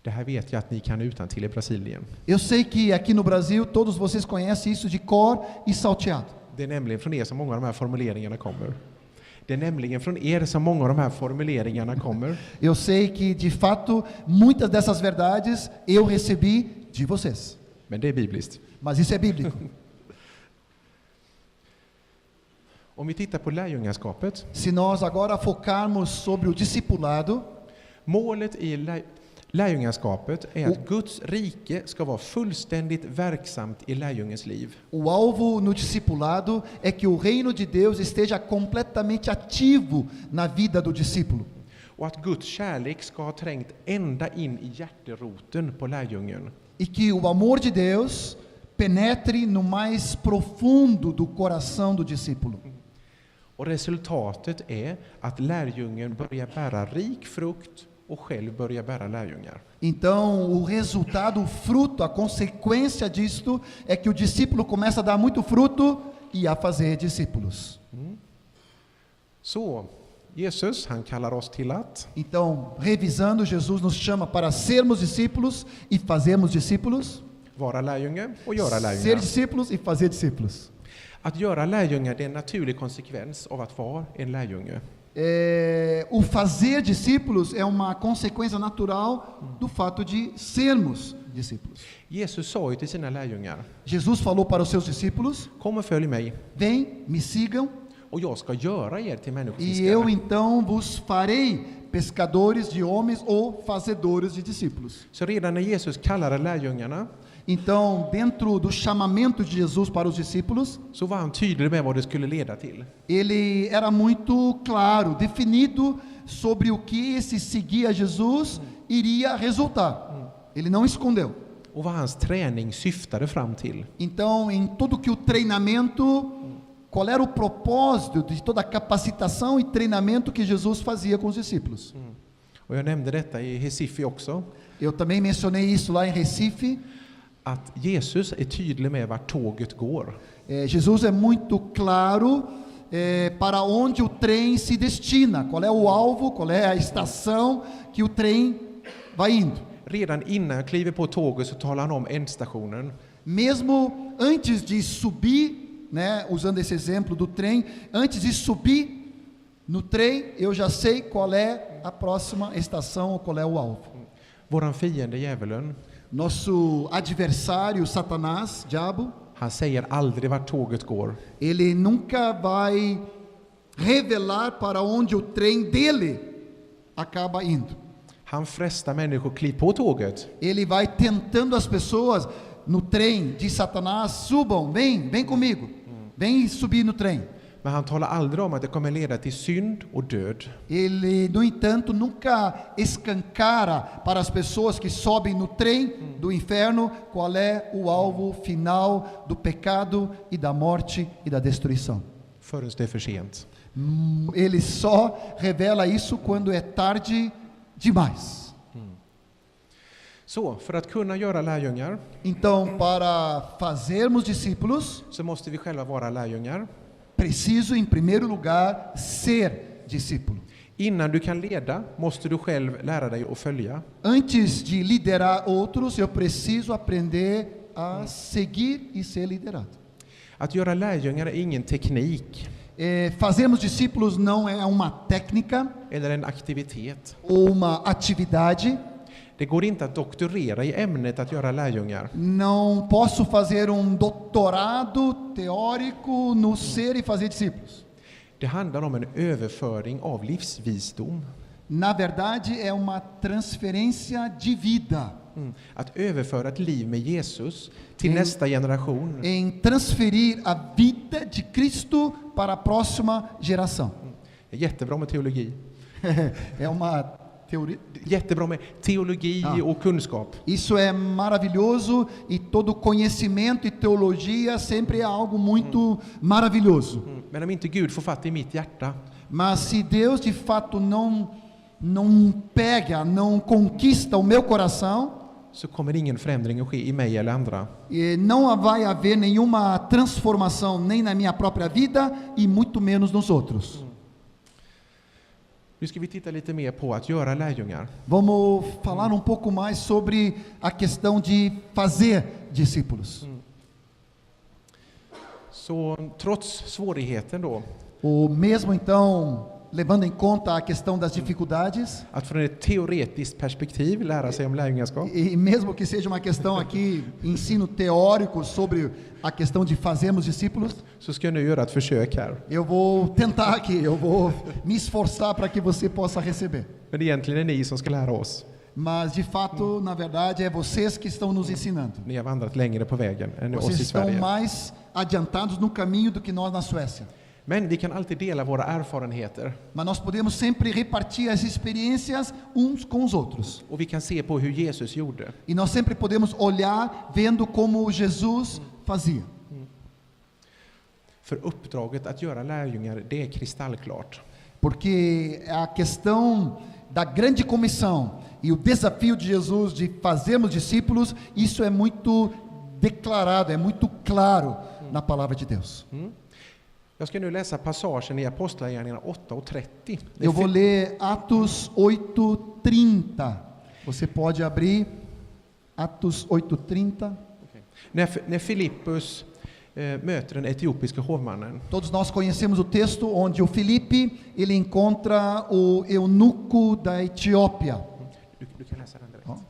Det här vet jag att ni kan utan till i Brasilien. Eu sei que aqui no Brasil todos vocês conhecem isso de cor e salteado. Det är nämligen från er som många av de här formuleringarna kommer. Det är nämligen från er som många av de här formuleringarna kommer. Eu sei que de fato muitas dessas verdades eu recebi de vocês. Men det är bibliskt. Mas isso é bíblico. Om vi tittar på lärjungaskapet. Se nós agora focarmos sobre o discipulado, Målet i lärjungaskapet är att Guds rike ska vara fullständigt verksamt i lärjungens liv. o alvo no discipulado é que o reino de Deus esteja completamente ativo na vida do discípulo. Och att Guds kärlek ska ha trängt ända in i hjärteroten på lärjungen. E que o amor de Deus penetre no mais profundo do coração do discípulo. Och resultatet är att lärjungen börjar bära rik frukt och själv börjar bära lärjungar. Então, o resultado, o fruto, a consequência disto é que o discípulo começa a dar muito fruto e a fazer discípulos. Så Jesus, han kallar oss till att Então, revisando, Jesus nos chama para sermos discípulos e fazermos discípulos, vara lärjunge och göra ser lärjungar. discípulos e fazer discípulos. Att göra lärjungar är en naturlig konsekvens av att vara en lärjunge. O fazer discípulos é uma consequência natural do fato de sermos discípulos. Jesus sa ju till sina lärjungar: Jesus falou para os seus discípulos: kom och följ mig vem, me sigam, och jag ska göra er till e eu människofiskare. então vos farei pescadores de homens ou fazedores de discípulos. Så redan när Jesus kallade lärjungarna Então, dentro do chamamento de Jesus para os discípulos, så var han tydlig med vad det skulle leda till. ele era muito claro, definido sobre o que esse seguir a Jesus iria resultar. Ele não escondeu. Och vad hans träning syftade fram till. Então, em tudo que o treinamento, qual era o propósito de toda a capacitação e treinamento que Jesus fazia com os discípulos? Och jag nämnde detta i Hesifi också. Eu também mencionei isso lá em Recife. Att Jesus är tydlig med vart tåget går. Jesus é muito claro para onde o trem se destina, qual é o alvo, qual é a estação que o trem vai indo. Redan innan jag kliver på tåget så talar han om ändstationen. Mesmo antes de subir, né, usando esse exemplo do trem, antes de subir no trem, eu já sei qual é a próxima estação ou qual é o alvo. Våran fiende djävulen, Nosso adversário, Satanás, diabo, han säger aldrig vart tåget går. ele nunca vai revelar para onde o trem dele acaba indo. Han frestar människor, kliv på tåget. Ele vai tentando as pessoas no trem de Satanás, subam, vem comigo, vem subir no trem. Men han talar aldrig om att det kommer leda till synd och död. Ele, no entanto, nunca escancara para as pessoas que sobem no trem do inferno qual é o alvo final do pecado e da morte e da destruição. Förrän det är för sent. Ele só revela isso quando é tarde demais. Så, för att kunna göra lärjungar Então, para fazermos discípulos, så måste vi själva vara lärjungar. preciso, em primeiro lugar, ser discípulo. Innan du kan leda måste du själv lära dig att följa. Antes de liderar outros, eu preciso aprender a seguir e ser liderado. Att göra lärjungar är ingen teknik Fazermos discípulos não é uma técnica eller en aktivitet. ou uma atividade. Det går inte att doktorera i ämnet att göra lärjungar. Não posso fazer doutorado teórico no ser e fazer discípulos. Det handlar om en överföring av livsvisdom. na verdade, é uma transferência de vida. Att överföra ett liv med Jesus till nästa generation. Em transferir a vida de Cristo para a próxima geração. Det är jättebra med teologi. É uma teoria. Jättebra med teologi och kunskap. Isso é maravilhoso e todo conhecimento e teologia sempre é algo muito maravilhoso. Men om inte Gud får fatt i mitt hjärta, Mas se Deus de fato não pega, não conquista o meu coração, så kommer ingen förändring att ske i mig eller andra. não vai haver nenhuma transformação nem na minha própria vida e muito menos nos outros. Nu ska vi titta lite mer på att göra lärjungar. Vamos falar um pouco mais sobre a questão de fazer discípulos. Så trots svårigheten då, O mesmo então, levando em conta a questão das dificuldades, att från ett teoretiskt perspektiv lära sig om lärjungaskap, e mesmo que seja uma questão aqui, ensino teórico sobre a questão de fazermos discípulos, så ska jag nu göra ett försök här. eu vou tentar aqui, eu vou me esforçar para que você possa receber. Men egentligen är ni som ska lära oss. Mas de fato, na verdade, é vocês que estão nos ensinando. Ni har vandrat längre på vägen än oss Vocês i estão Sverige. mais adiantados no caminho do que nós na Suécia. Men vi kan alltid dela våra erfarenheter. Mas nós podemos sempre repartir as experiências uns com os outros. Och vi kan se på hur Jesus gjorde. E nós sempre podemos olhar vendo como Jesus fazia. För uppdraget att göra lärjungar, det är kristallklart. Porque a questão da grande comissão e o desafio de Jesus de fazermos discípulos, isso é muito declarado, é muito claro na palavra de Deus. Jag ska nu läsa passagen i Apostlagärningarna 8:30. Eu vou ler Atos 8:30. Você pode abrir Atos 8:30. När Filippus möter den etiopiska hovmannen. Todos nós conhecemos o texto onde o Filipe, ele encontra o eunuco da Etiópia. Du kan läsa den direkt.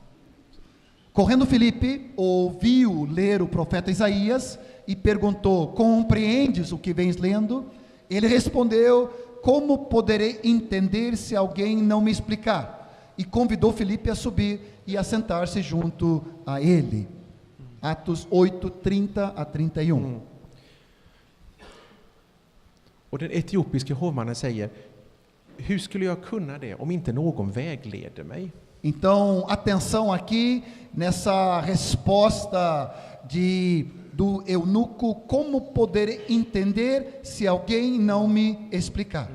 Correndo Filipe, ouviu ler o profeta Isaías e perguntou: compreendes o que vens lendo? Ele respondeu: como poderei entender se alguém não me explicar? E convidou Filipe a subir e a sentar-se junto a ele. Atos 8:30-31. Och den etiopiske hovmannen säger: hur skulle jag kunna det om inte någon vägleder mig? Então, atenção aqui nessa resposta do eunuco: como poder entender se alguém não me explicar?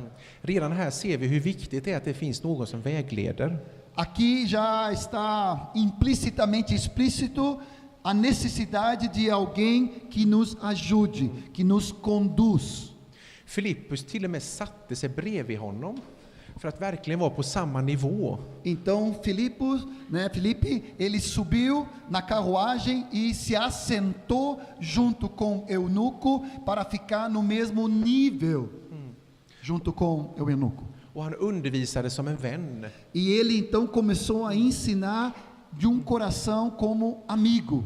Redan här ser vi hur viktigt det är att det finns någon som vägleder. Aqui já está implicitamente explícito a necessidade de alguém que nos ajude, que nos conduz. Filippus till och med satte sig bredvid honom för att verkligen vara på samma nivå. Então Filipe, ele subiu na carruagem e se assentou junto com o eunuco para ficar no mesmo nível, junto com o eunuco. Och han undervisade som en vän. E ele então começou a ensinar de coração como amigo.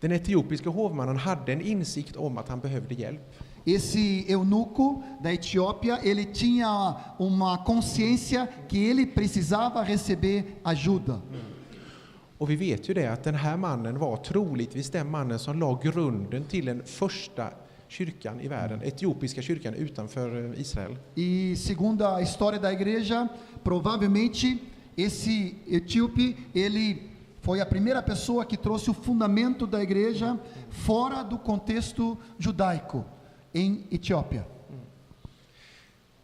Den etiopiska hovmannen hade en insikt om att han behövde hjälp. Esse eunuco da Etiópia, ele tinha uma consciência que ele precisava receber ajuda. Och vi vet ju det att den här mannen var troligtvis den mannen som la grunden till den första kyrkan i världen, etiopiska kyrkan utanför Israel. E segundo a história da igreja, provavelmente esse etíope, ele foi a primeira pessoa que trouxe o fundamento da igreja fora do contexto judaico, em Etiópia.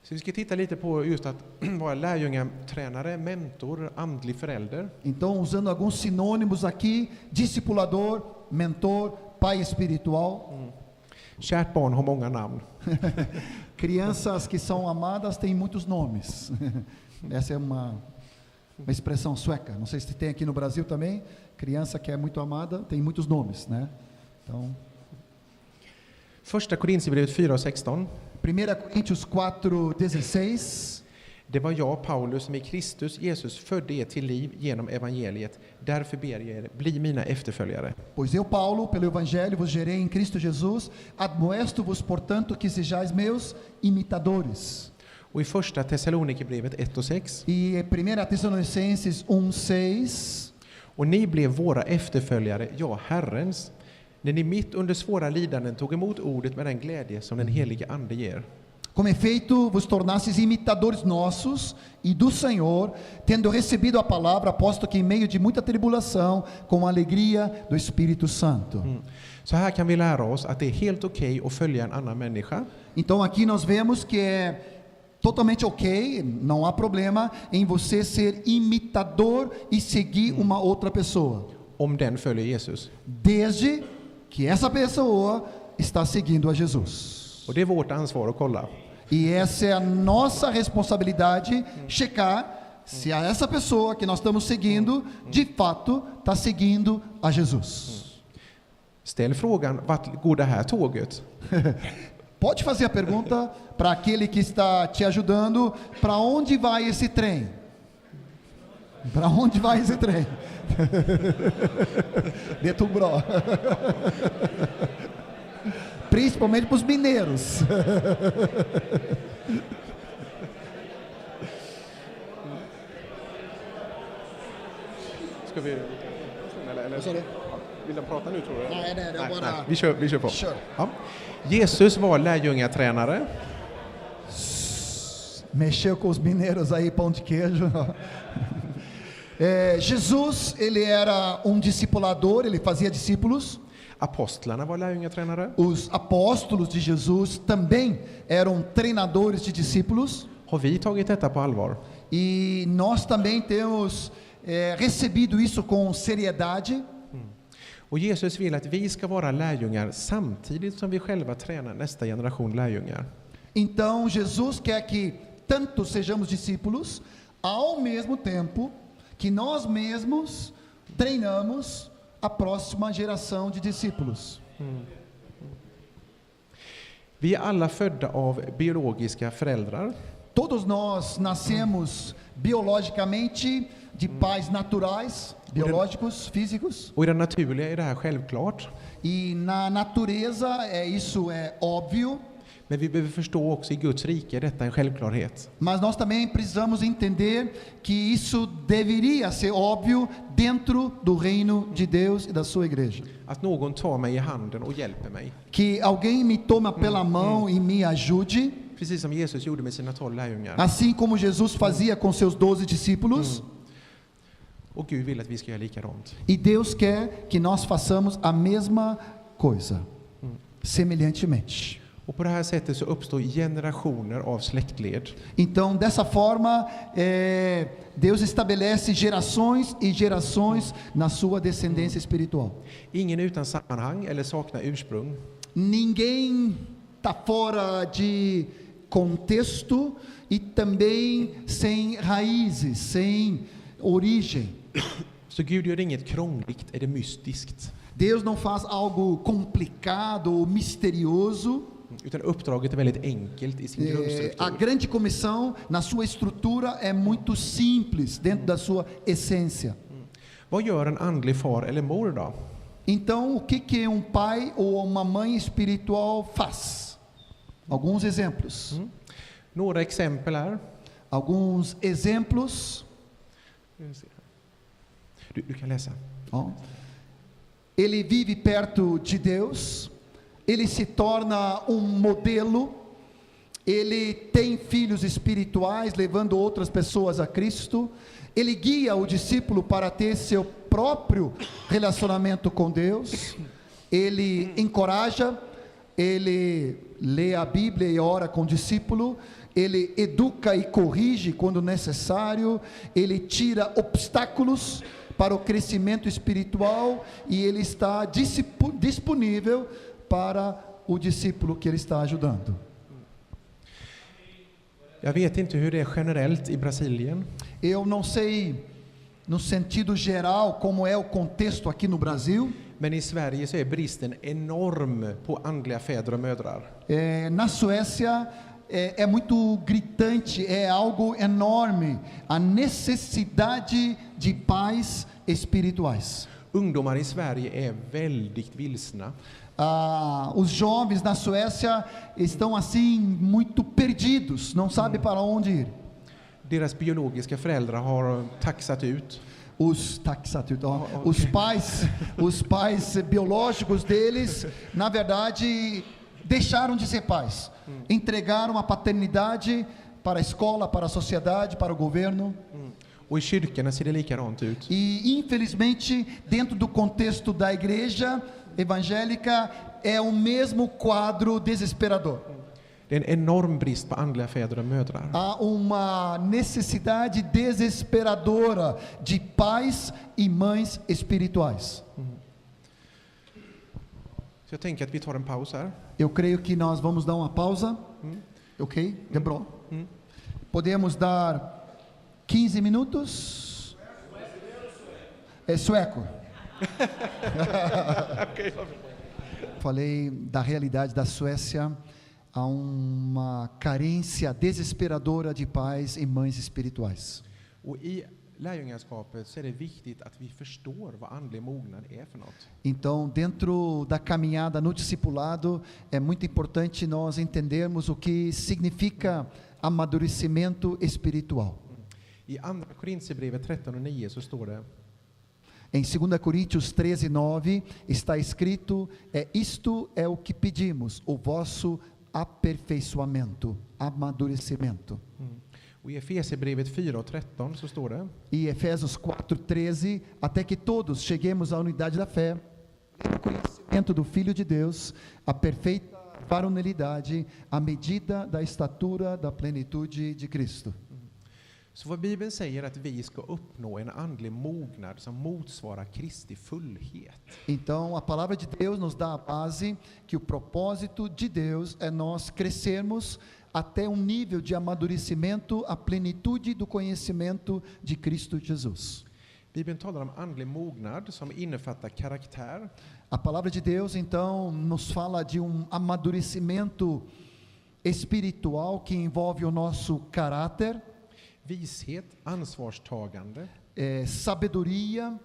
Så vi ska titta lite på just att vara lärjungatränare, mentor, andlig förälder. Então, usando alguns sinônimos aqui: discipulador, mentor, pai espiritual. Kärt barn har många namn. Crianças que são amadas têm muitos nomes. Essa é uma expressão sueca. Não sei se tem aqui no Brasil também. Criança que é muito amada tem muitos nomes, né? Então, Första Korinthierbrevet 4:16. 1 Coríntios 4:16. Det var jag, Paulus, som i Kristus Jesus födde er till liv genom evangeliet. Därför ber jag er, bli mina efterföljare. Pois eu, Paulo, pelo evangelho vos gerei em Cristo Jesus, admoesto-vos, portanto, que sejais meus imitadores. Och i första Thessalonikerbrevet 1:6. E 1 Tessalonicenses 1:6. Och ni blev våra efterföljare, ja, Herrens, när ni mitt under svåra lidanden tog emot ordet med den glädje som den helige ande ger. Como efeito, vos tornastes imitadores nossos e do Senhor, tendo recebido a palavra, posto que em meio de muita tribulação, com a alegria do Espírito Santo. Så här kan vi lära oss att det är helt okej att följa en annan människa. Então aqui nós vemos que é totalmente ok, não há problema em você ser imitador e seguir uma outra pessoa, Om den följer Jesus. desde que essa pessoa está seguindo a Jesus. Och det är vårt ansvar att kolla. E essa é a nossa responsabilidade, checar se essa pessoa que nós estamos seguindo, de fato, está seguindo a Jesus. Ställ frågan, vart går det här tåget? Pode fazer a pergunta para aquele que está te ajudando, para onde vai esse trem? Para onde vai esse trem? Det tog bra. Principalmente para os mineiros. Ska vi... Vill de prata nu, tror du? Nej, det är bara... Vi kör på. Kör. Ja. Jesus var lärjungatränare. Mexeu com os mineiros aí, pão de queijo. Jesus, ele era discipulador, ele fazia discípulos. Apostlarna var lärjungatränare. Os apóstolos de Jesus também eram treinadores de discípulos. Har vi tagit detta på allvar? E nós também temos recebido isso com seriedade. Och Jesus vill att vi ska vara lärjungar samtidigt som vi själva tränar nästa generation lärjungar. Então Jesus quer que tanto sejamos discípulos, ao mesmo tempo que nós mesmos treinamos a próxima geração de discípulos. Vi är alla födda av biologiska föräldrar. Todos nós nascemos biologicamente de pais naturais, biológicos, físicos. Och i det naturliga är det här självklart. E na natureza isso é óbvio. Men vi behöver förstå också i Guds rike är detta en självklarhet. Mas nós também precisamos entender que isso deveria ser óbvio dentro do reino de Deus e da sua igreja. Att någon tar mig i handen och hjälper mig. Que alguém me toma pela mão e me ajude. Precis som Jesus gjorde med sina 12 lärjungar. Assim como Jesus fazia com seus 12 discípulos. Och Gud vill att vi ska göra likadant. E Deus quer que nós façamos a mesma coisa, semelhantemente. Och på det här sättet så uppstår generationer av släktled. Então, dessa forma, Deus estabelece gerações e gerações na sua descendência espiritual. Ingen utan sammanhang eller saknar ursprung. Ninguém está fora de contexto e também sem raízes, sem origem. Så Gud gör inget krångligt eller mystiskt. Deus não faz algo complicado ou misterioso. Utan uppdraget är väldigt enkelt i sin grundstruktur. A grande comissão, na sua estrutura, é muito simples dentro da sua essência. Vad gör en andlig far eller mor då? Então, o que pai ou uma mãe espiritual faz? Alguns exemplos. Några exempel här. Alguns exemplos. Du kan läsa. Ó. Ele vive perto de Deus. Ele se torna modelo, ele tem filhos espirituais, levando outras pessoas a Cristo, ele guia o discípulo para ter seu próprio relacionamento com Deus, ele encoraja, ele lê a Bíblia e ora com o discípulo, ele educa e corrige quando necessário, ele tira obstáculos para o crescimento espiritual e ele está disponível para o discípulo que ele está ajudando. Jag vet inte hur det är generellt i Brasilien. Eu não sei no sentido geral como é o contexto aqui no Brasil. Men i Sverige så är bristen enorm på andliga fäder och mödrar. Na Suécia é muito gritante, é algo enorme, a necessidade de pais espirituais. Ungdomar i Sverige är väldigt vilsna. Os jovens na Suécia estão assim muito perdidos, não sabem para onde ir. Deras biologiska föräldrar har taxat ut. Os pais biológicos deles, na verdade, deixaram de ser pais. Entregaram a paternidade para a escola, para a sociedade, para o governo. Och i kyrkorna ser det likadant ut. E infelizmente, dentro do contexto da igreja evangélica, é o mesmo quadro desesperador. Det är en enorm brist på andliga fäder och mödrar. Há uma necessidade desesperadora de pais e mães espirituais. Så jag tänker att vi tar en paus här. Eu creio que nós vamos dar uma pausa. Ok? É bom. Podemos dar 15 minutos? É sueco. Falei da realidade da Suécia. Há uma carência desesperadora de pais e mães espirituais. Och i lärjungaskapet så är det viktigt att vi förstår vad andlig mognad är för något. Então, dentro da caminhada no discipulado, é muito importante nós entendermos o que significa amadurecimento espiritual. I andra Korinthierbrevet 13:9 så står det: Em 2 Coríntios 13:9 está escrito: isto é o que pedimos, o vosso aperfeiçoamento, amadurecimento. Och i Efesierbrevet 4:13 så står det: E Efésios 4:13, até que todos cheguemos à unidade da fé, no conhecimento do Filho de Deus, a perfeita varonilidade, à medida da estatura da plenitude de Cristo. Så vad Bibeln säger att vi ska uppnå en andlig mognad som motsvarar Kristi fullhet. Então, a palavra de Deus nos dá a base que o propósito de Deus é nós crescermos até um nível de amadurecimento, a plenitude do conhecimento de Cristo Jesus. Bibeln talar om andlig mognad som innefattar karaktär. A palavra de Deus, então, nos fala de um amadurecimento espiritual que envolve o nosso caráter, Vishet, ansvarstagande, sabedoria,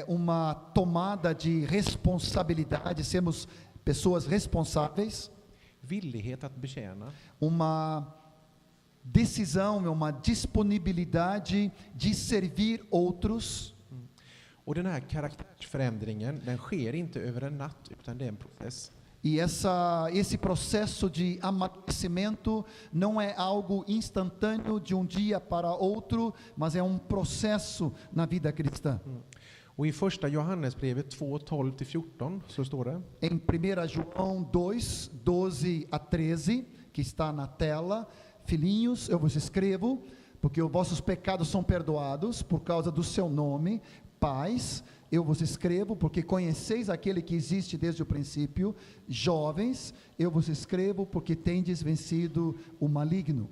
uma tomada de responsabilidade, sermos pessoas responsáveis, villighet att betjäna, uma decisão, uma disponibilidade de servir outros. Och den här karaktärsförändringen, den sker inte över en natt, utan det är en process. E esse processo de amadurecimento não é algo instantâneo de um dia para outro, mas é um processo na vida cristã. Och i första Johannesbrevet 2:12-14 så står det: Em 1 João 2:12-13, que está na tela: Filhinhos, eu vos escrevo, porque os vossos pecados são perdoados por causa do seu nome. Pais, eu vos escrevo, porque conheceis aquele que existe desde o princípio. Jovens, eu vos escrevo, porque tendes vencido o maligno.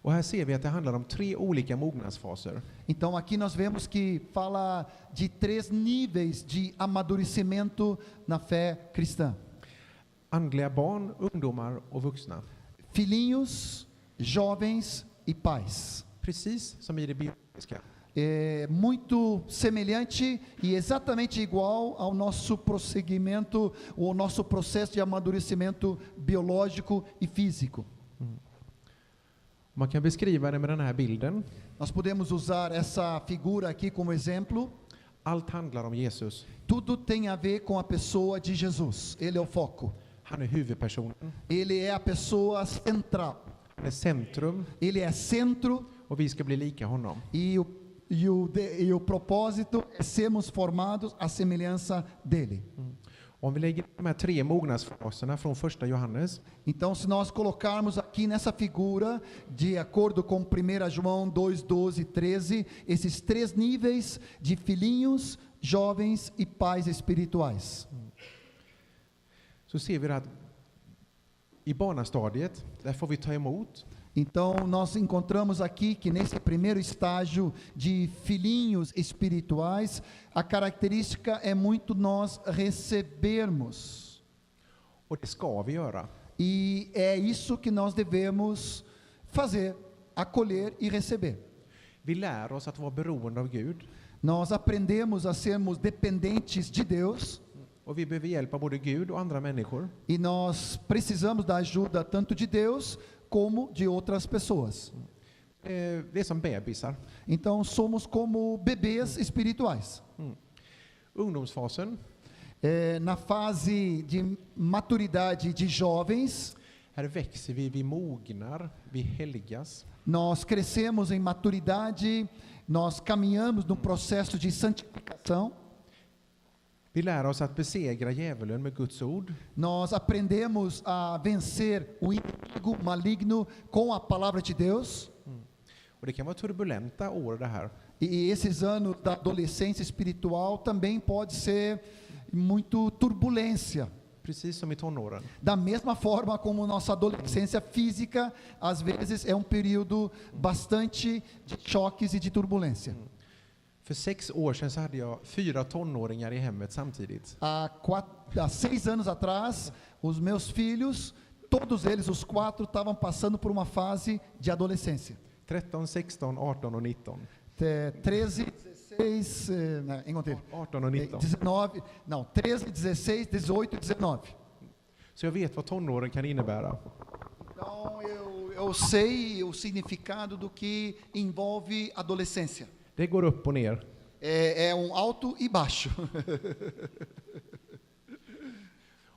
Och här ser vi att det handlar om 3 olika mognadsfaser. Então aqui nós vemos que fala de 3 níveis de amadurecimento na fé cristã. Andliga barn, ungdomar och vuxna. Filhinhos, jovens e pais. Precis som i det biologiska. É muito semelhante e exatamente igual ao nosso prosseguimento, o nosso processo de amadurecimento biológico e físico. Man kan beskriva det med den här bilden. Nós podemos usar essa figura aqui como exemplo. Allt handlar om Jesus. Tudo tem a ver com a pessoa de Jesus. Ele é o foco. Han är huvudpersonen. Ele é a pessoa central. Han är centrum. Ele é centro. Och vi ska bli lika honom. E o propósito é sermos formados à semelhança dele. Om vi lägger de här 3 mognadsfaserna från första Johannes. Então, se nós colocarmos aqui nessa figura, de acordo com 1 João 2:12-13, esses 3 níveis de filhinhos, jovens e pais espirituais. Så ser vi att i barnastadiet, där får vi ta emot. Então, nós encontramos aqui que nesse primeiro estágio de filhinhos espirituais, a característica é muito nós recebermos. Och det ska vi göra. E é isso que nós devemos fazer, acolher e receber. Vi lär oss att vara beroende av Gud. Nós aprendemos a sermos dependentes de Deus. Och vi behöver hjälp av både Gud och andra människor. E nós precisamos da ajuda tanto de Deus como de outras pessoas. Det är som bebisar. Então somos como bebês espirituais. Ungdomsfasen, Na fase de maturidade de jovens, här växer vi mognar, vi helgas. nós crescemos em maturidade, nós caminhamos no processo de santificação, Vi lär oss att besegra djävulen med Guds ord. nós aprendemos a vencer o inimigo maligno com a palavra de Deus. Och det kan vara turbulenta år det här. E esses anos da adolescência espiritual também pode ser muito turbulência. Precis som i tonåren. Da mesma forma como nossa adolescência física, às vezes é um período bastante de choques e de turbulência. För 6 år sedan så hade jag 4 tonåringar i hemmet samtidigt. Há 6 anos atrás, os meus filhos, todos eles, os 4, estavam passando por uma fase de adolescência. 13, 16, 18 och 19. 13, 16, encontrei. 18 och 19. 19, não, 13, 16, 18 e 19. Så jag vet vad tonåren kan innebära. Então eu sei o significado do que envolve adolescência. Det går upp och ner. É alto e baixo.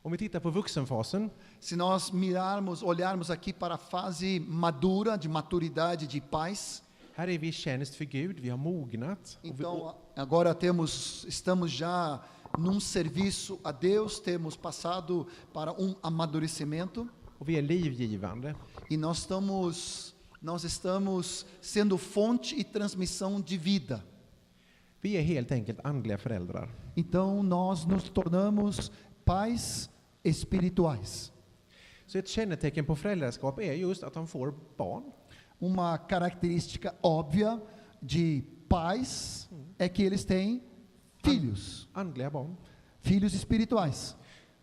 Om vi tittar på vuxenfasen Se nós olharmos aqui para a fase madura, de maturidade de paz, här är vi i tjänst för Gud, vi har mognat. então agora estamos já num serviço a Deus, temos passado para amadurecimento Och vi är livgivande. e nós estamos sendo fonte e transmissão de vida. Vi är helt enkelt andliga föräldrar. Então nós nos tornamos pais espirituais. Så ett kännetecken på föräldraskap är just att de får barn. Uma característica óbvia de pais é que eles têm filhos, Andliga barn. filhos espirituais.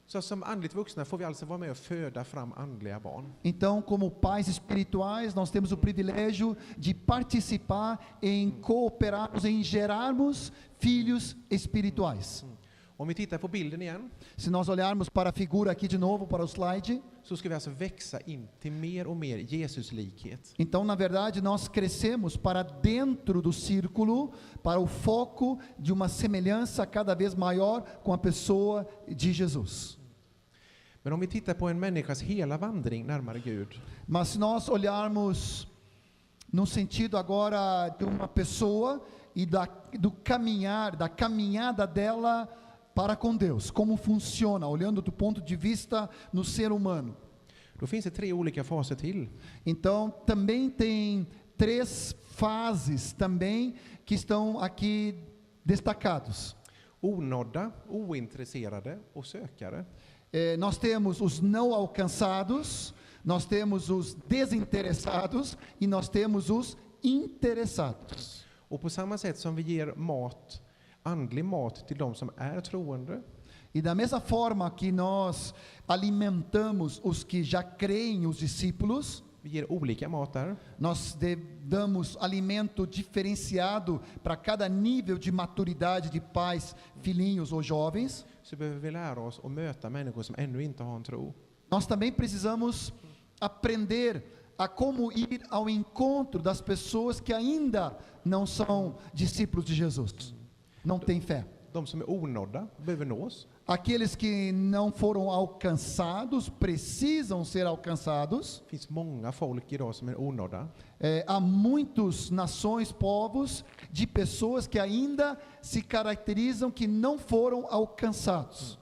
Så som andligt vuxna får vi alltså vara med och föda fram andliga barn. Então, como pais espirituais, nós temos o privilégio de participar em cooperarmos, em gerarmos filhos espirituais. Om vi tittar på bilden igen Se nós olharmos para a figura aqui de novo, para o slide, så ska vi alltså växa in till mer och mer Jesuslikhet. então, na verdade, nós crescemos para dentro do círculo, para o foco de uma semelhança cada vez maior com a pessoa de Jesus. Men om vi tittar på en människas hela vandring närmare Gud Mas se nós olharmos no sentido agora de uma pessoa e da caminhada dela para com Deus, como funciona, olhando do ponto de vista no ser humano. då finns det 3 olika faser till. Então, também tem 3 fases também que estão aqui destacados. Onådda, ointresserade och sökare. Nós temos os não alcançados, nós temos os desinteressados e nós temos os interessados. Och på samma sätt som vi ger andlig mat till de som är troende, E da mesma forma que nós alimentamos os que já creem, os discípulos, vi ger olika mat där, nós damos alimento diferenciado para cada nível de maturidade de pais, filhinhos ou jovens. så behöver vi lära oss att möta människor som ännu inte har en tro. Nós também precisamos aprender a como ir ao encontro das pessoas que ainda não são discípulos de Jesus, não têm fé. De som är onådda behöver nås. Aqueles que não foram alcançados precisam ser alcançados. Det finns många folk idag som är onådda. Há muitas nações, povos, de pessoas que ainda se caracterizam que não foram alcançados.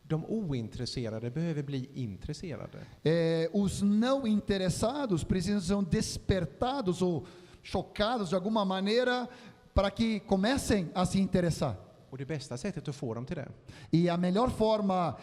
De ointresserade behöver bli intresserade. Os não interessados precisam ser despertados ou chocados de alguma maneira para que comecem a se interessar. Och det bästa sättet att få dem till det, E a melhor forma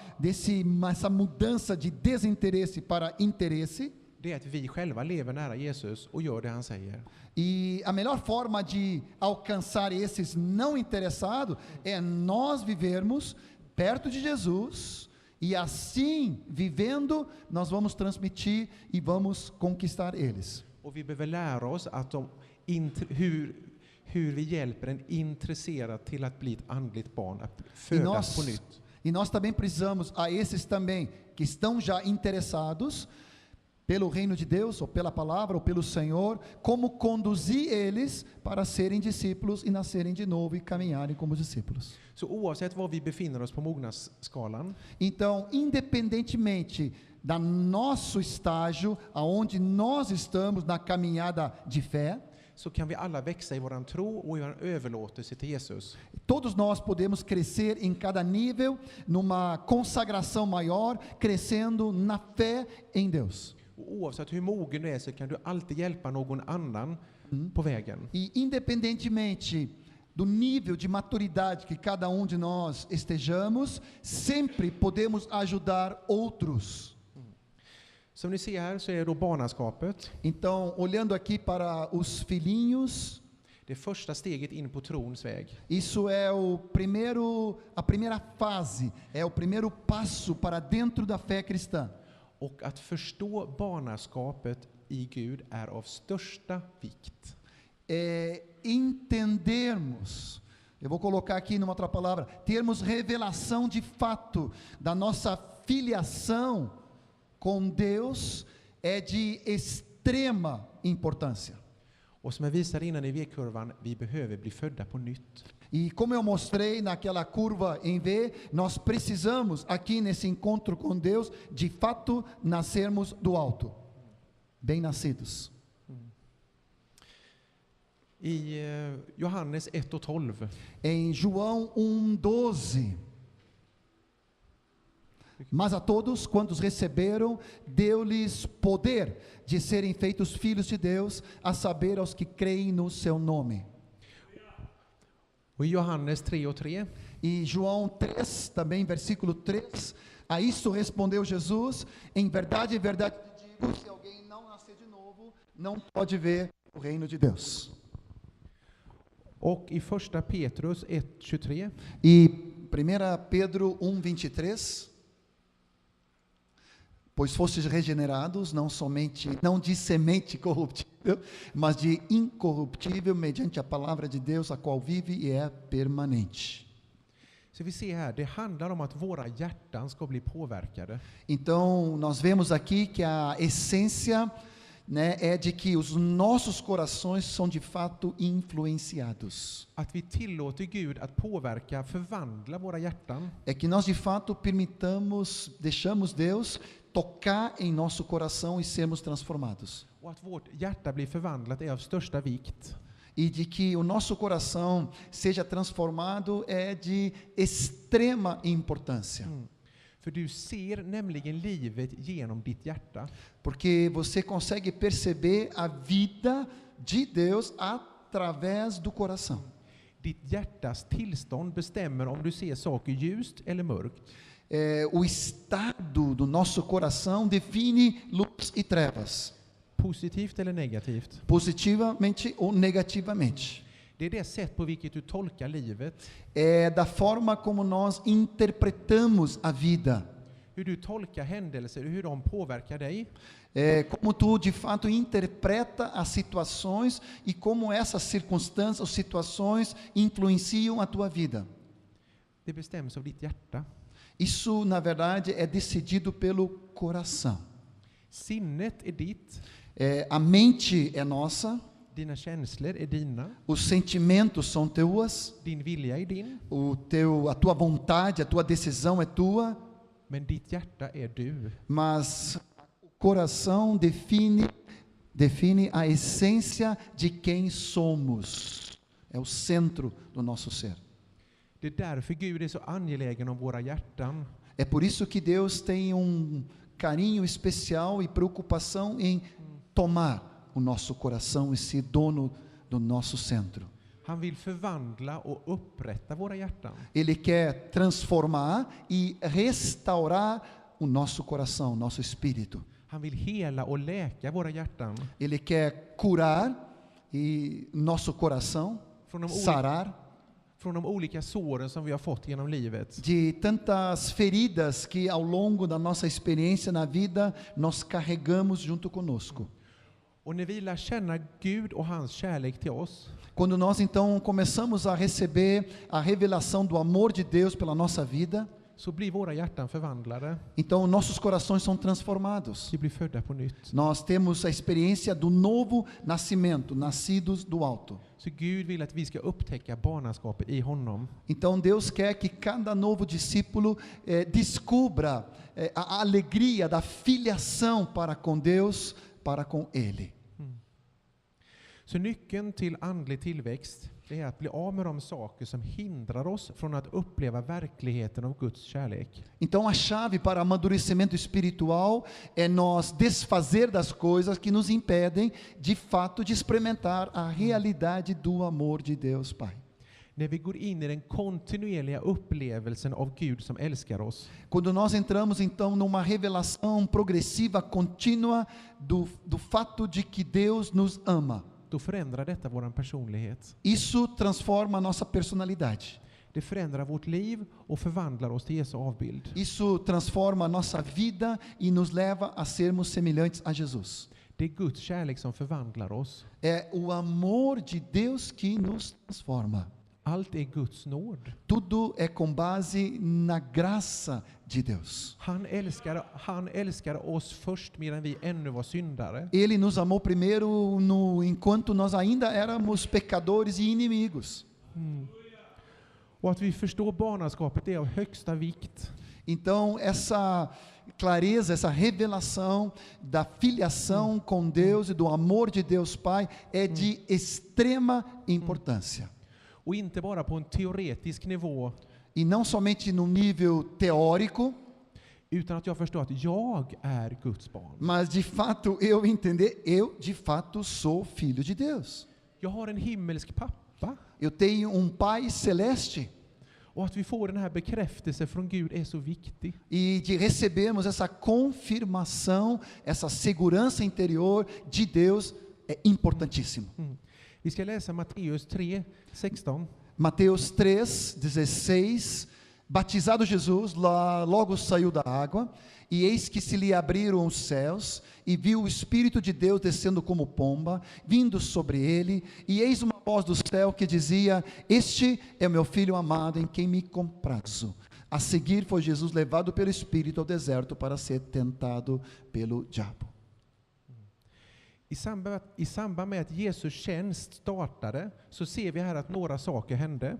essa mudança de desinteresse para interesse, det är att vi själva lever nära Jesus och gör det han säger. e a melhor forma de alcançar esses não interessados é nós vivermos perto de Jesus, e assim, vivendo, nós vamos transmitir e vamos conquistar eles. Och vi behöver lära oss att hur vi hjälper en intresserad till att bli ett andligt barn, att födas på nytt. E nós também precisamos, a esses também que estão já interessados pelo reino de Deus, ou pela palavra, ou pelo Senhor, como conduzir eles para serem discípulos e nascerem de novo e caminharem como discípulos. Så oavsett var vi befinner oss på mognadsskalan, Então, independentemente do nosso estágio, aonde nós estamos na caminhada de fé, så kan vi alla växa i våran tro och i vår överlåtelse till Jesus. todos nós podemos crescer em cada nível, numa consagração maior, crescendo na fé em Deus. Och oavsett hur mogen du är så kan du alltid hjälpa någon annan på vägen. E independentemente do nível de maturidade que cada de nós estejamos, sempre podemos ajudar outros. Som ni ser här så är det då barnaskapet. Então, olhando aqui para os filhinhos, Det första steget in på trons väg. isso é a primeira fase, é o primeiro passo para dentro da fé cristã. Och att förstå barnaskapet i Gud är av största vikt. Entendermos, eu vou colocar aqui numa outra palavra, termos revelação de fato da nossa filiação com Deus é de extrema importância. Och som jag visade innan i V-kurvan, vi behöver bli födda på nytt. E como eu mostrei naquela curva em V, nós precisamos aqui nesse encontro com Deus, de fato, nascermos do alto, bem nascidos. I Johannes 1:12 Em João 1:12, mas a todos quantos receberam, deu-lhes poder de serem feitos filhos de Deus, a saber aos que creem no seu nome. och i Johannes 3:3 E João 3, também versículo 3, a isso respondeu Jesus: em verdade te digo, se alguém não nascer de novo, não pode ver o reino de Deus. och i första Petrus 1:23 E 1 Pedro 1:23, pois fostes regenerados, não de semente corruptível, mas de incorruptível, mediante a palavra de Deus, a qual vive e é permanente. Så vi ser här, det handlar om att våra hjärtan ska bli påverkade. Então, nós vemos aqui que a essência, né, é de que os nossos corações são de fato influenciados. Att vi tillåter Gud att påverka, förvandla våra hjärtan. É que nós de fato deixamos Deus tocar em nosso coração e sermos transformados. Och att vårt hjärta blir förvandlat är av största vikt. E de que o nosso coração seja transformado é de extrema importância. För du ser nämligen livet genom ditt hjärta. Porque você consegue perceber a vida de Deus através do coração. Ditt hjärtas tillstånd bestämmer om du ser saker ljust eller mörkt. O estado do nosso coração define luz e trevas, Positivt eller negativt. positivamente ou negativamente. Det är det sätt på vilket du tolkar livet. É da forma como nós interpretamos a vida. Hur du tolkar händelser, hur de påverkar dig. É como tu de fato interpreta as situações e como essas circunstâncias ou situações influenciam a tua vida. Det bestäms av ditt hjärta. Isso, na verdade, é decidido pelo coração. Sinnet är ditt. A mente é nossa, Dina känslor är dina. os sentimentos são teus, Din vilja är din. a tua vontade, a tua decisão é tua, Men ditt hjärta är du. mas o coração define a essência de quem somos. É o centro do nosso ser. Det är därför Gud är så angelägen om våra hjärtan. É por isso que Deus tem carinho especial e preocupação em tomar o nosso coração e ser dono do nosso centro. Han vill förvandla och upprätta våra hjärtan. Ele quer transformar e restaurar o nosso coração, nosso espírito. Han vill hela och läka våra hjärtan. Ele quer curar e nosso coração, sarar Från de olika såren som vi har fått genom livet. de tantas feridas que ao longo da nossa experiência na vida nós carregamos junto conosco. Och när vi lär känna Gud och hans kärlek till oss, Quando nós então começamos a receber a revelação do amor de Deus pela nossa vida, så blir våra hjärtan förvandlade. Então nossos corações são transformados. Vi blir födda på nytt. Nós temos a experiência do novo nascimento, nascidos do alto. Så Gud vill att vi ska upptäcka barnaskapet i honom. Então Deus quer que cada novo discípulo descubra a alegria da filiação para com Deus, para com Ele. Så nyckeln till andlig tillväxt, det är att bli av med de saker som hindrar oss från att uppleva verkligheten av Guds kärlek. Então a chave para amadurecimento espiritual é nós desfazer das coisas que nos impedem de fato de experimentar a realidade do amor de Deus Pai. När vi går in i den kontinuerliga upplevelsen av Gud som älskar oss. Quando nós entramos então numa revelação progressiva, contínua do fato de que Deus nos ama, Då förändrar detta vår personlighet. isso transforma a nossa personalidade. Det förändrar vårt liv och förvandlar oss till Jesu avbild. Isso transforma a nossa vida e nos leva a sermos semelhantes a Jesus. Det är Guds kärlek som förvandlar oss. É o amor de Deus que nos transforma. Allt är Guds nåd. Tudo é com base na graça de Deus. Han älskar oss först medan vi ännu var syndare. Ele nos amou primeiro enquanto nós ainda éramos pecadores e inimigos. Och att vi förstår barnaskapet är av högsta vikt. Então essa clareza, essa revelação da filiação com Deus e do amor de Deus Pai é de extrema importância. Och inte bara på en teoretisk nivå. E não somente no nível teórico, Utan att jag förstår att jag är Guds barn. mas de fato eu entender, eu de fato sou filho de Deus. Jag har en himmelsk pappa. Eu tenho Pai celeste. Och att vi får den här bekräftelsen från Gud är så viktig. E de recebermos essa confirmação, essa segurança interior de Deus é importantíssimo. Vi ska läsa Matteus 3:16. Mateus 3:16, batizado Jesus, logo saiu da água, e eis que se lhe abriram os céus, e viu o Espírito de Deus descendo como pomba, vindo sobre ele, e eis uma voz do céu que dizia: este é o meu filho amado, em quem me comprazo. A seguir foi Jesus levado pelo Espírito ao deserto para ser tentado pelo diabo. I samband med att Jesus tjänst startade så ser vi här att några saker hände.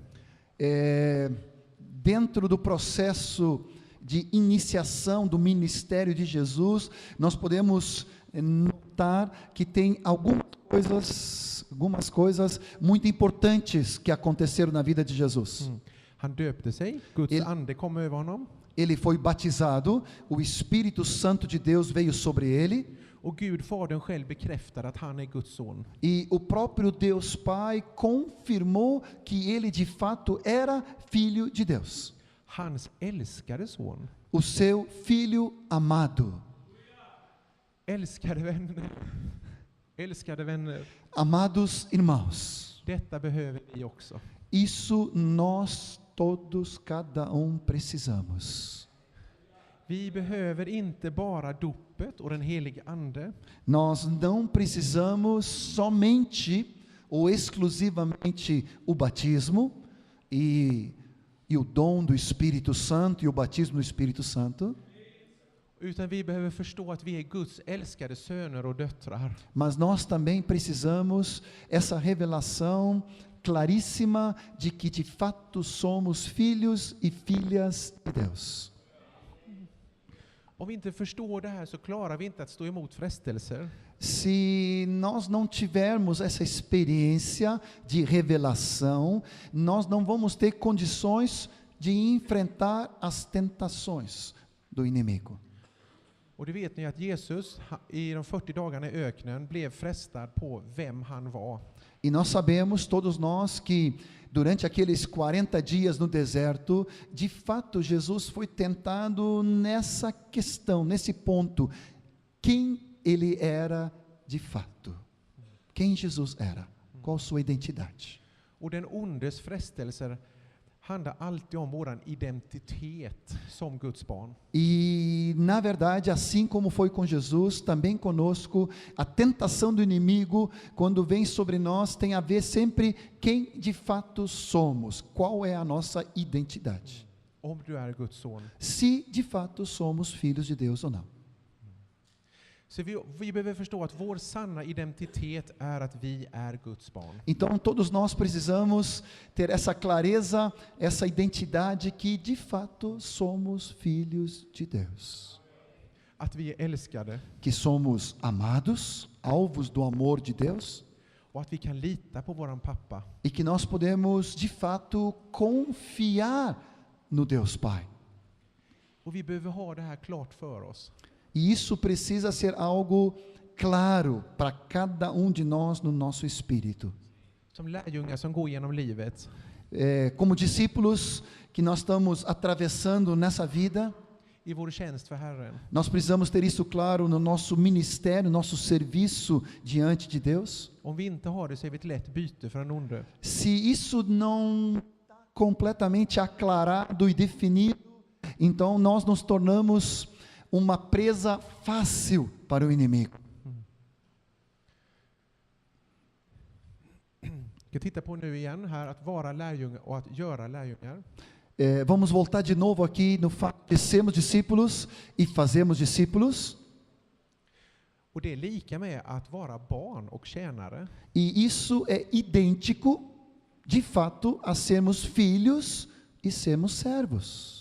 Dentro do processo de iniciação do ministério de Jesus, nós podemos notar que tem algumas coisas muito importantes que aconteceram na vida de Jesus. Han döpte sig, Guds ande kom över honom. Ele foi batizado, o Espírito Santo de Deus veio sobre ele. Och Gud Fadern själv bekräftade att han är Guds son. E o próprio Deus Pai confirmou que ele de fato era filho de Deus. Hans älskade son. O seu filho amado. Älskade vänner. Älskade vänner. Amados irmãos. Detta behöver vi också. Isso nós todos, cada precisamos. Vi behöver inte bara dopet och den helige ande. Nós não precisamos somente ou exclusivamente o batismo e o dom do Espírito Santo e o batismo do Espírito Santo. Utan vi behöver förstå att vi är Guds älskade söner och döttrar. Mas nós também precisamos essa revelação claríssima de que de fato somos filhos e filhas de Deus. Om vi inte förstår det här så klarar vi inte att stå emot frestelser. Se nós não tivermos essa experiência de revelação, nós não vamos ter condições de enfrentar as tentações do inimigo. Och det vet ni att Jesus i de 40 dagarna i öknen blev frestad på vem han var. E nós sabemos, todos nós, que durante aqueles 40 dias no deserto, de fato Jesus foi tentado nessa questão, nesse ponto, quem ele era de fato. Quem Jesus era, qual sua identidade. Och den ondes frestelser handlar alltid om vår identitet som Guds barn. E, na verdade, assim como foi com Jesus, também conosco, a tentação do inimigo, quando vem sobre nós, tem a ver sempre quem de fato somos, qual é a nossa identidade. om du är Guds son. se de fato somos filhos de Deus ou não. Så vi behöver förstå att vår sanna identitet är att vi är Guds barn. Então todos nós precisamos ter essa clareza, essa identidade que de fato somos filhos de Deus. Att vi är älskade Que somos amados, alvos do amor de Deus, och att vi kan lita på våran pappa. e que nós podemos de fato confiar no Deus Pai. Och vi behöver ha det här klart för oss. E isso precisa ser algo claro para cada de nós no nosso espírito. Som lärjungar som går genom livet, Como discípulos que nós estamos atravessando nessa vida, i vår tjänst för Herren, nós precisamos ter isso claro no nosso ministério, no nosso serviço diante de Deus. om vi inte har det så är vi ett lätt byte för den onde. Se isso não está completamente aclarado e definido, então nós nos tornamos uma presa fácil para o inimigo. Jag ska titta på nu igen här, att vara lärjunge och att göra lärjungar. Vamos voltar de novo aqui no fato de sermos discípulos e fazermos discípulos. Och det är lika med att vara barn och tjänare. E isso é idêntico, de fato, a sermos filhos e sermos servos.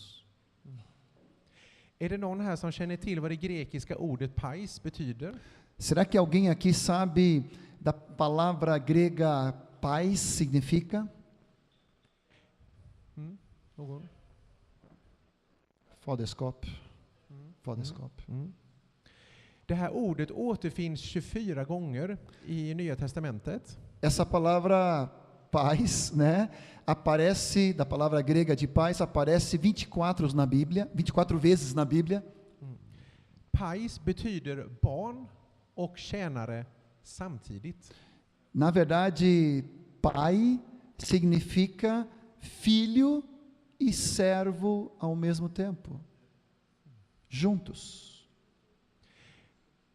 Är det någon här som känner till vad det grekiska ordet pais betyder? Será que alguém aqui sabe da palavra grega pais significa? Någon? Fodeskop. Fodeskop. Det här ordet återfinns 24 gånger i Nya Testamentet. Essa palavra paz, né, aparece, da palavra grega de paz, aparece 24 na Bíblia, 24 vezes na Bíblia. Pais betyder barn och tjänare samtidigt. Na verdade, pai significa filho e servo ao mesmo tempo, juntos.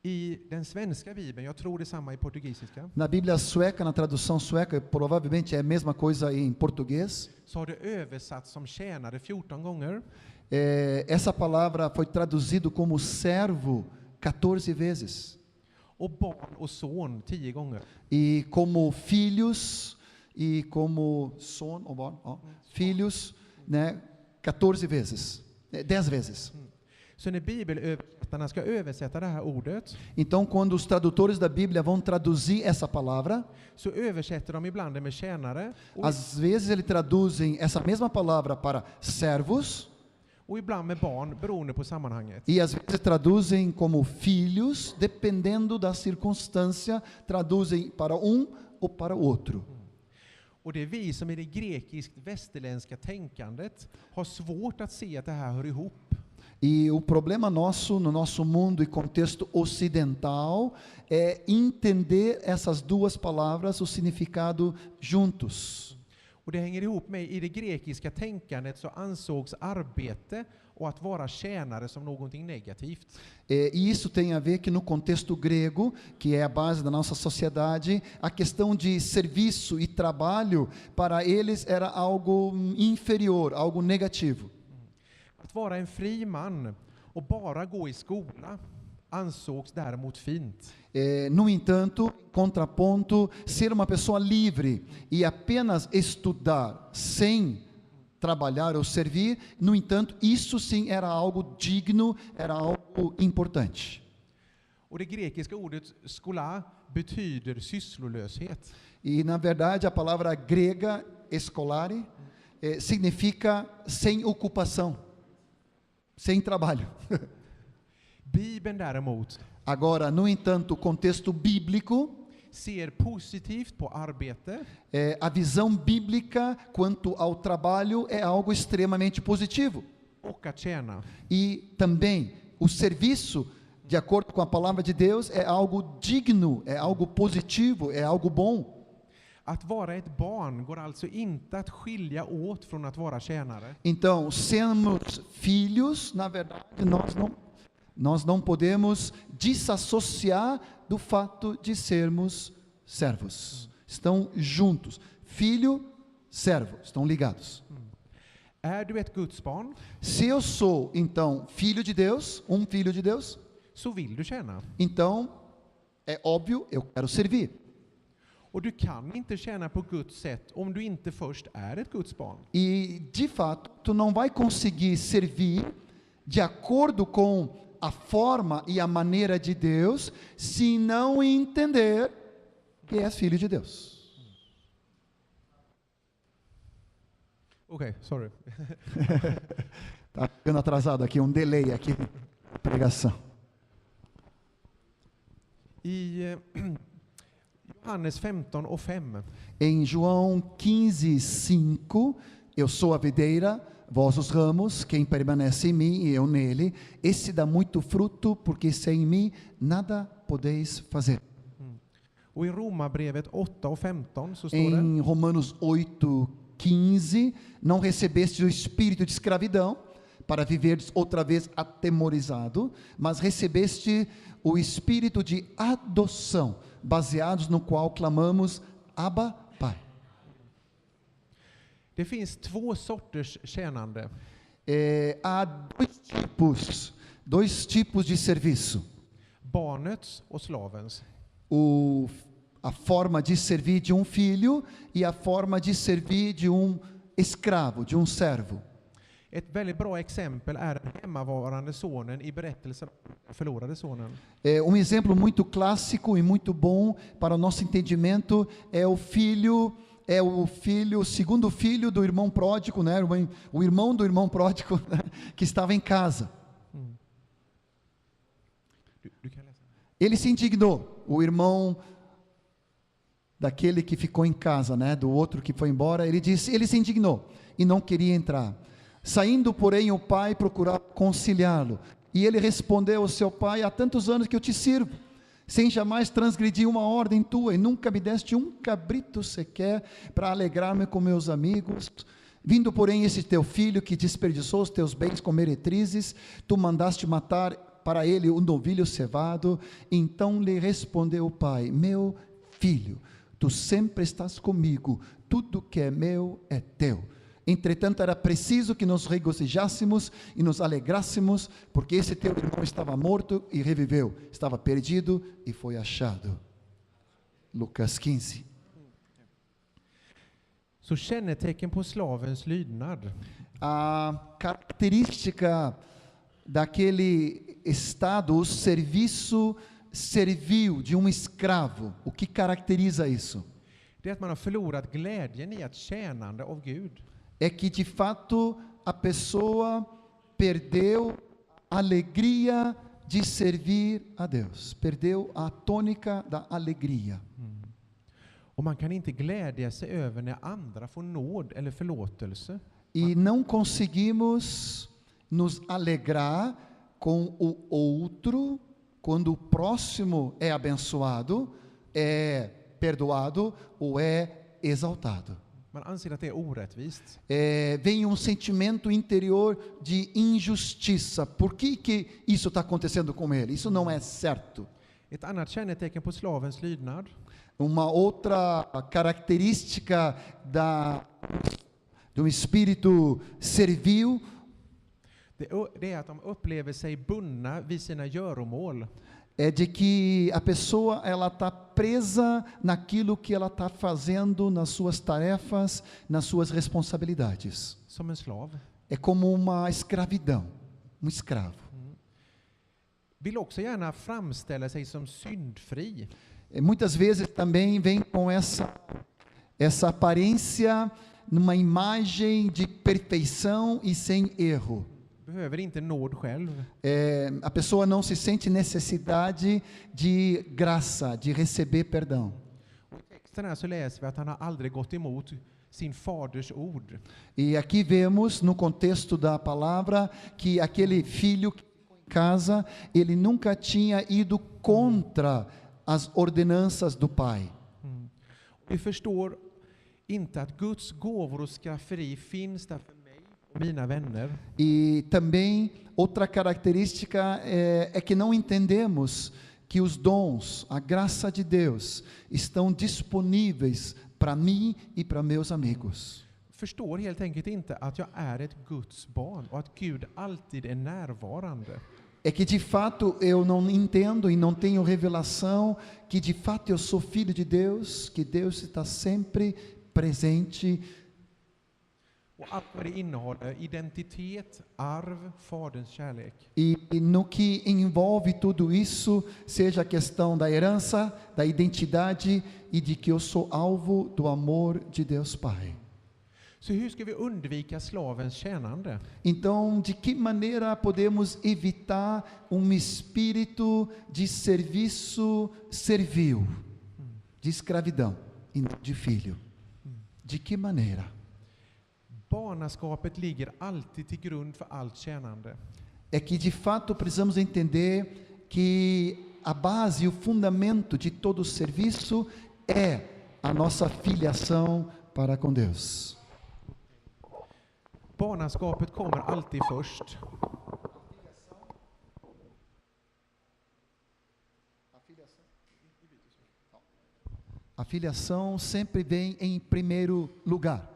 I den svenska bibeln, jag tror det är samma i portugisiska, Na Bíblia sueca, na tradução sueca, provavelmente é a mesma coisa em português. så har det översatts som tjänare 14 gånger Essa palavra foi traduzido como servo 14 vezes. och barn och son 10 gånger. E como filhos, e como son, ou barn, filhos, né, 14 vezes, 10 vezes. Så när bibelöversättarna ska översätta det här ordet, Então, quando os tradutores da Bíblia vão traduzir essa palavra, så översätter de ibland det med tjänare às vezes eles traduzem essa mesma palavra para servos, och ibland med barn, beroende på sammanhanget. e às vezes traduzem como filhos, dependendo da circunstância, traduzem para ou para o outro. Och det är vi som i det grekiskt västerländska tänkandet har svårt att se att det här hör ihop. E o problema nosso, no nosso mundo e contexto ocidental, é entender essas duas palavras, o significado juntos. Och det hänger ihop med, i det grekiska tänkandet så ansågs arbete och att vara tjänare som någonting negativt. E isso tem a ver que no contexto grego, que é a base da nossa sociedade, a questão de serviço e trabalho, para eles era algo inferior, algo negativo. Att vara en fri man och bara gå i skola ansågs däremot fint. No entanto, contraponto, ser uma pessoa livre e apenas estudar sem trabalhar ou servir, no entanto, isso sim era algo digno, era algo importante. Och det grekiska ordet skola betyder sysslolöshet. E na verdade a palavra grega escolare significa sem ocupação, sem trabalho. Bibeln däremot Agora, no entanto, o contexto bíblico, ser positivt på arbete a visão bíblica quanto ao trabalho é algo extremamente positivo. och att tjäna. E também o serviço, de acordo com a palavra de Deus, é algo digno, é algo positivo, é algo bom. Att vara ett barn går alltså inte att skilja åt från att vara tjänare. Então, sermos filhos, na verdade, nós não podemos desassociar do fato de sermos servos. Estão juntos. Filho, servo, estão ligados. Är du ett Guds barn, Se eu sou, então, filho de Deus, filho de Deus, så vill du tjäna. então é óbvio, eu quero servir. Och du kan inte tjäna på Guds sätt om du inte först är ett Guds barn. E, de fato, tu não vai conseguir servir de acordo com a forma e a maneira de Deus, se não entender que és filho de Deus. Okej, sorry. Tá ficando atrasado aqui, delay aqui na pregação. I Johannes 15:5. Em João 15:5, eu sou a videira, vós os ramos, quem permanece em mim e eu nele, esse dá muito fruto, porque sem mim nada podeis fazer. Och i Romarbrevet 8:15 så står det: Em Romanos 8:15, não recebeste o espírito de escravidão, para viveres outra vez atemorizado, mas recebeste o espírito de adoção, baseados no qual clamamos, Abba, Pai. Det finns två sorters tjänande. Há dois tipos de serviço. Barnets och slavens. A forma de servir de filho e a forma de servir de escravo, de servo. Ett väldigt bra exempel är den hemmavarande sonen i berättelsen om den förlorade sonen. Exemplo muito clássico e muito bom para o nosso entendimento é o segundo filho do irmão pródigo, né? O irmão do irmão pródigo que estava em casa. Du kan läsa. Ele se indignou, o irmão daquele que ficou em casa, né? Do outro que foi embora, ele se indignou e não queria entrar. Saindo, porém, o pai procurava conciliá-lo. E ele respondeu ao seu pai: há tantos anos que eu te sirvo, sem jamais transgredir uma ordem tua, e nunca me deste cabrito sequer para alegrar-me com meus amigos. Vindo, porém, esse teu filho que desperdiçou os teus bens com meretrizes, tu mandaste matar para ele novilho cevado. Então lhe respondeu o pai: meu filho, tu sempre estás comigo, tudo que é meu é teu. Entretanto, era preciso que nos regozijássemos e nos alegrássemos, porque esse teu irmão estava morto e reviveu, estava perdido e foi achado. Lucas 15. Så kännetecken på slavens lydnad. A característica daquele estado, o serviço servil de escravo, o que caracteriza isso? Det är att man har förlorat glädjen i att tjänande av Gud. É que de fato a pessoa perdeu a alegria de servir a Deus, perdeu a tônica da alegria. Och man kan inte glädja sig över när andra får nåd eller förlåtelse. E não conseguimos nos alegrar com o outro quando o próximo é abençoado, é perdoado ou é exaltado. Man anser att det är orättvist. Vem sentimento interior de injustiça. Por que isso está acontecendo com ele? Isso não é certo. Ett annat kännetecken på slavens lydnad. Uma outra característica do espírito servil Det är att de upplever sig bundna vid sina göromål. É de que a pessoa ela está presa naquilo que ela está fazendo, nas suas tarefas, nas suas responsabilidades. Som en slav. É como uma escravidão, escravo. Vill också gärna framställa sig som syndfri. Muitas vezes também vem com essa aparência, numa imagem de perfeição e sem erro. Behöver inte nåd själv. A pessoa não se sente necessidade de graça, de receber perdão. Och i texten här så läser vi att han har aldrig gått emot sin faders ord. E aqui vemos no contexto da palavra que aquele filho que ficou em casa, ele nunca tinha ido contra as ordenanças do pai. Vi förstår inte att Guds gåvor och skafferi finns där för mig och mina vänner. E também outra característica é que não entendemos que os dons, a graça de Deus, estão disponíveis para mim e para meus amigos. förstår helt enkelt inte att jag är ett Guds barn och att Gud alltid är närvarande. É que de fato eu não entendo e não tenho revelação que de fato eu sou filho de Deus, que Deus está sempre presente. Och allt vad det innehåller, identitet, arv, faderns kärlek. E no que envolve tudo isso, seja a questão da herança, da identidade e de que eu sou alvo do amor de Deus Pai. Så hur ska vi undvika slavens tjänande? Então, de que maneira podemos evitar espírito de serviço servil, de escravidão e não de filho? De que maneira? Barnaskapet ligger alltid till grund för allt tjänande. É que de fato precisamos entender que a base e o fundamento de todo o serviço é a nossa filiação para com Deus. Barnaskapet kommer alltid först. A filiação sempre vem em primeiro lugar.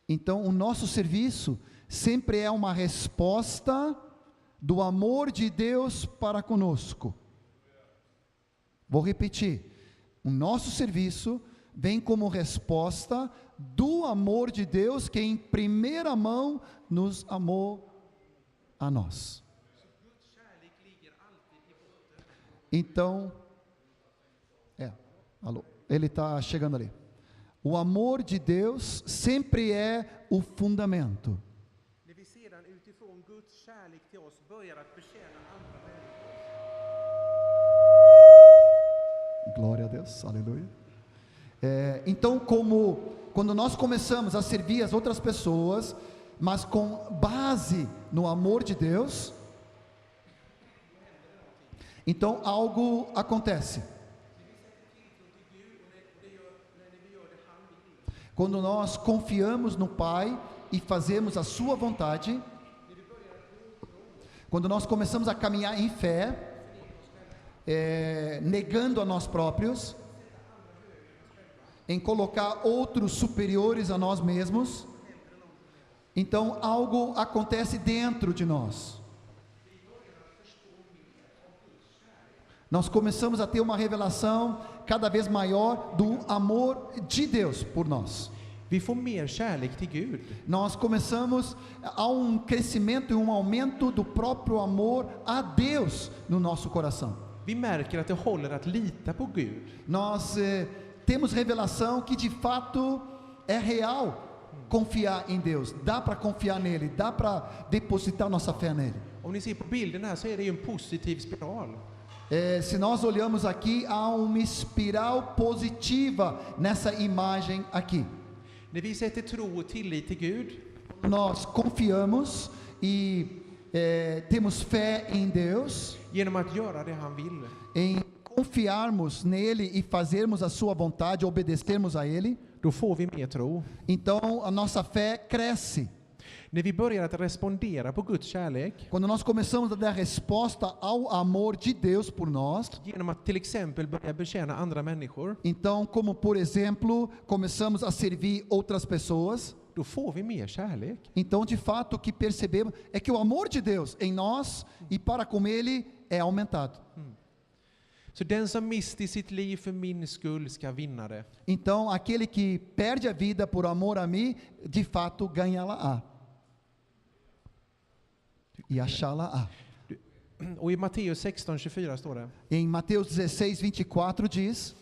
Então, o nosso serviço sempre é uma resposta do amor de Deus para conosco. Vou repetir. O nosso serviço vem como resposta do amor de Deus que em primeira mão nos amou a nós. Então, ele está chegando ali. O amor de Deus sempre é o fundamento. Glória a Deus, aleluia. Então, quando nós começamos a servir as outras pessoas, mas com base no amor de Deus, então algo acontece. Quando nós confiamos no Pai e fazemos a sua vontade, quando nós começamos a caminhar em fé, negando a nós próprios, em colocar outros superiores a nós mesmos, então algo acontece dentro de nós. Nós começamos a ter uma revelação cada vez maior do amor de Deus por nós. Vi får mer kärlek till Gud. Nós começamos a crescimento e aumento do próprio amor a Deus no nosso coração. Vi märker att det håller att lita på Gud. Nós temos revelação que de fato é real confiar em Deus. Dá para confiar nele, dá para depositar nossa fé nele. Om ni ser på bilden här så är det ju en positiv spiral. Se nós olhamos aqui, há uma espiral positiva nessa imagem aqui. När vi sätter tro och tillit till Gud, nós confiamos e temos fé em Deus, genom att göra det han vill, em confiarmos nele e fazermos a sua vontade, obedecermos a ele, då får vi mer tro. Então a nossa fé cresce. När vi börjar att respondera på Guds kärlek, quando nós começamos a dar resposta ao amor de Deus por nós, genom att till exempel börja betjäna andra människor, então como por exemplo começamos a servir outras pessoas, då får vi mer kärlek. Então de fato o que percebemos é que o amor de Deus em nós e para com ele é aumentado. Så den som mister sitt liv för min skull ska vinna det. Então aquele que perde a vida por amor a mim, de fato ganha-la-á. E achá-la-á. Och i Matteus 16:24 står det. Em Mateus 16:24 diz: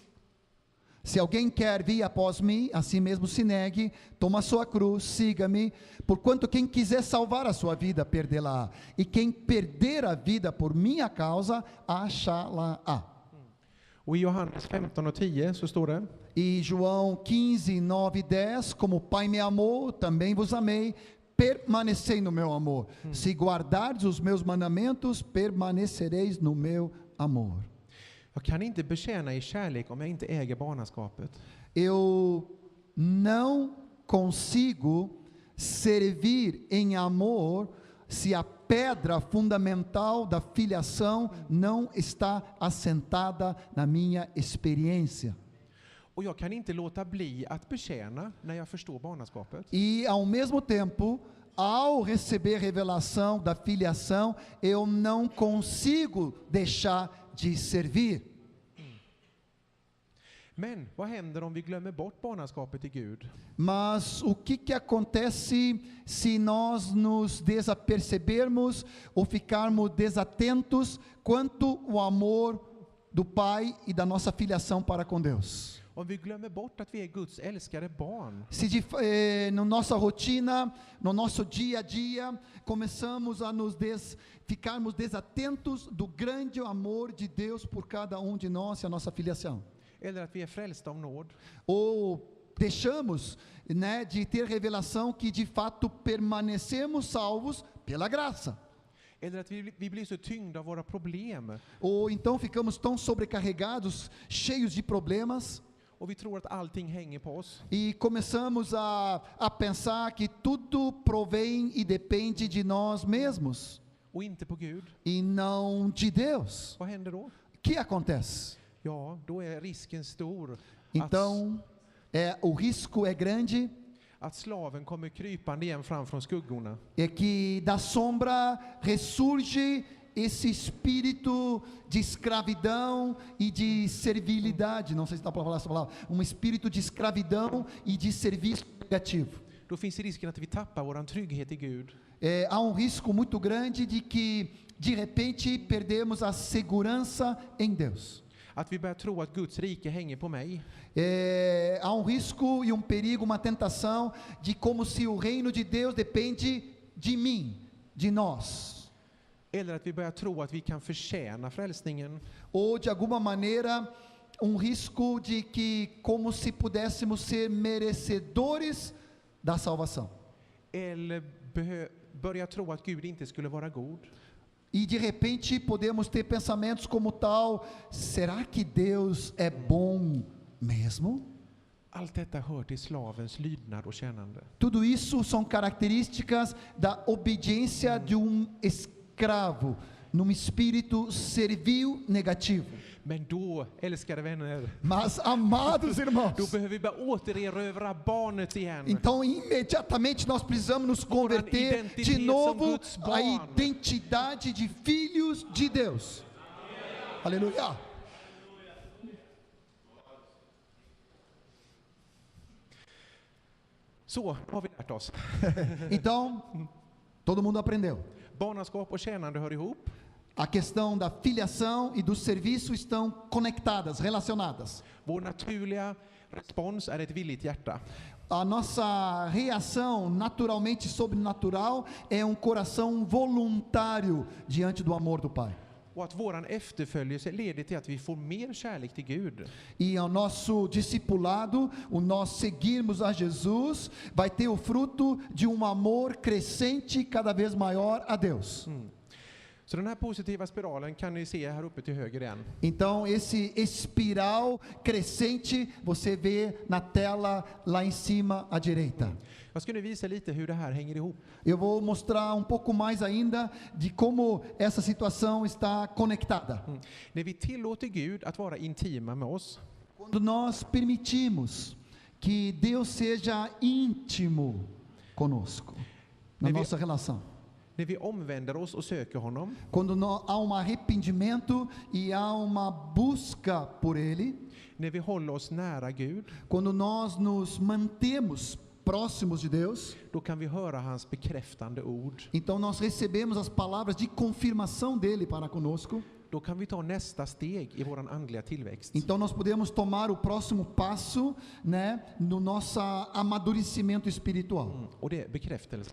Se alguém quer vir após mim, a si mesmo se negue, toma a sua cruz, siga-me, porquanto quem quiser salvar a sua vida, perdê-la-á, e quem perder a vida por minha causa, achá-la-á. Och i Johannes 15:10 så står det. E João 15:9-10, como o Pai me amou, também vos amei, permanecei no meu amor. Se guardardes os meus mandamentos, permanecereis no meu amor. Jag kan inte betjäna i kärlek om jag inte äger barnaskapet. Eu não consigo servir em amor se a pedra fundamental da filiação não está assentada na minha experiência. Och jag kan inte låta bli att betjäna när jag förstår barnaskapet. E ao mesmo tempo, ao receber revelação da filiação, eu não consigo deixar de servir. Men vad händer om vi glömmer bort barnaskapet i Gud? Mas o que acontece se nós nos desapercebermos ou ficarmos desatentos quanto ao amor do Pai e da nossa filiação para com Deus? Om vi glömmer bort att vi är Guds älskade barn. Se na nossa rotina, no nosso dia a dia, começamos a ficarmos desatentos do grande amor de Deus por cada de nós e a nossa filiação. Eller att vi är frälsta av nåd. Ou deixamos, né, de ter revelação que de fato permanecemos salvos pela graça. Eller att vi blir så tyngda av våra problem. Ou então ficamos tão sobrecarregados, cheios de problemas. Och vi tror att allting hänger på oss. E começamos a pensar que tudo provém e depende de nós mesmos. Och inte på Gud. E não de Deus. Vad händer då? O que acontece? Ja, då är risken stor Então, o risco é grande. att slaven kommer krypande igen fram från skuggorna. É que da sombra ressurge esse espírito de escravidão e de servilidade. Não sei se dá para falar essa palavra. Espírito de escravidão e de serviço negativo. Då finns risken att vi tappar våran trygghet i Gud. Há risco muito grande de que, de repente, perdemos a segurança em Deus. Att vi börjar tro att Guds rike hänger på mig. Há risco e perigo, uma tentação de como se o reino de Deus depende de mim, de nós. Eller att vi börjar tro att vi kan förtjäna frälsningen. Ou de alguma maneira risco de que como se pudéssemos ser merecedores da salvação. Eller börja tro att Gud inte skulle vara god. E de repente podemos ter pensamentos como tal: será que Deus é bom mesmo? Allt detta hör till slavens lydnad och tjänande. Tudo isso são características da obediência de escravo, num espírito servil negativo. Men då, älskade vänner, Mas, amados irmãos, då behöver vi börja återerövra barnet igen. então imediatamente nós precisamos nos converter de novo à identidade de filhos de Deus. Aleluia. Så har vi lärt oss. Então, todo mundo aprendeu. Barnaskap och tjänande hör ihop. A questão da filiação e do serviço estão conectadas, relacionadas. Vår naturliga respons är ett villigt hjärta. A nossa reação naturalmente sobrenatural é coração voluntário diante do amor do Pai. Och att våran efterföljelse leder till att vi får mer kärlek till Gud. E o nosso discipulado, o nós seguirmos a Jesus, vai ter o fruto de amor crescente cada vez maior a Deus. Så den här positiva spiralen kan ni se här uppe till höger igen. Então esse espiral crescente você vê na tela lá em cima à direita. Jag ska nu visa lite hur det här hänger ihop. Eu vou mostrar pouco mais ainda de como essa situação está conectada. När vi tillåter Gud att vara intima med oss, Quando nós permitimos que Deus seja íntimo conosco, na nossa relação. när vi omvänder oss och söker honom, Quando há arrependimento e há uma busca por Ele, när vi håller oss nära Gud, quando nós nos mantemos próximos de Deus, då kan vi höra hans bekräftande ord. então nós recebemos as palavras de confirmação dele para conosco. Då kan vi ta nästa steg i våran andliga tillväxt. Então nós podemos tomar o próximo passo, né, no nosso amadurecimento espiritual. Och det är bekräftelse.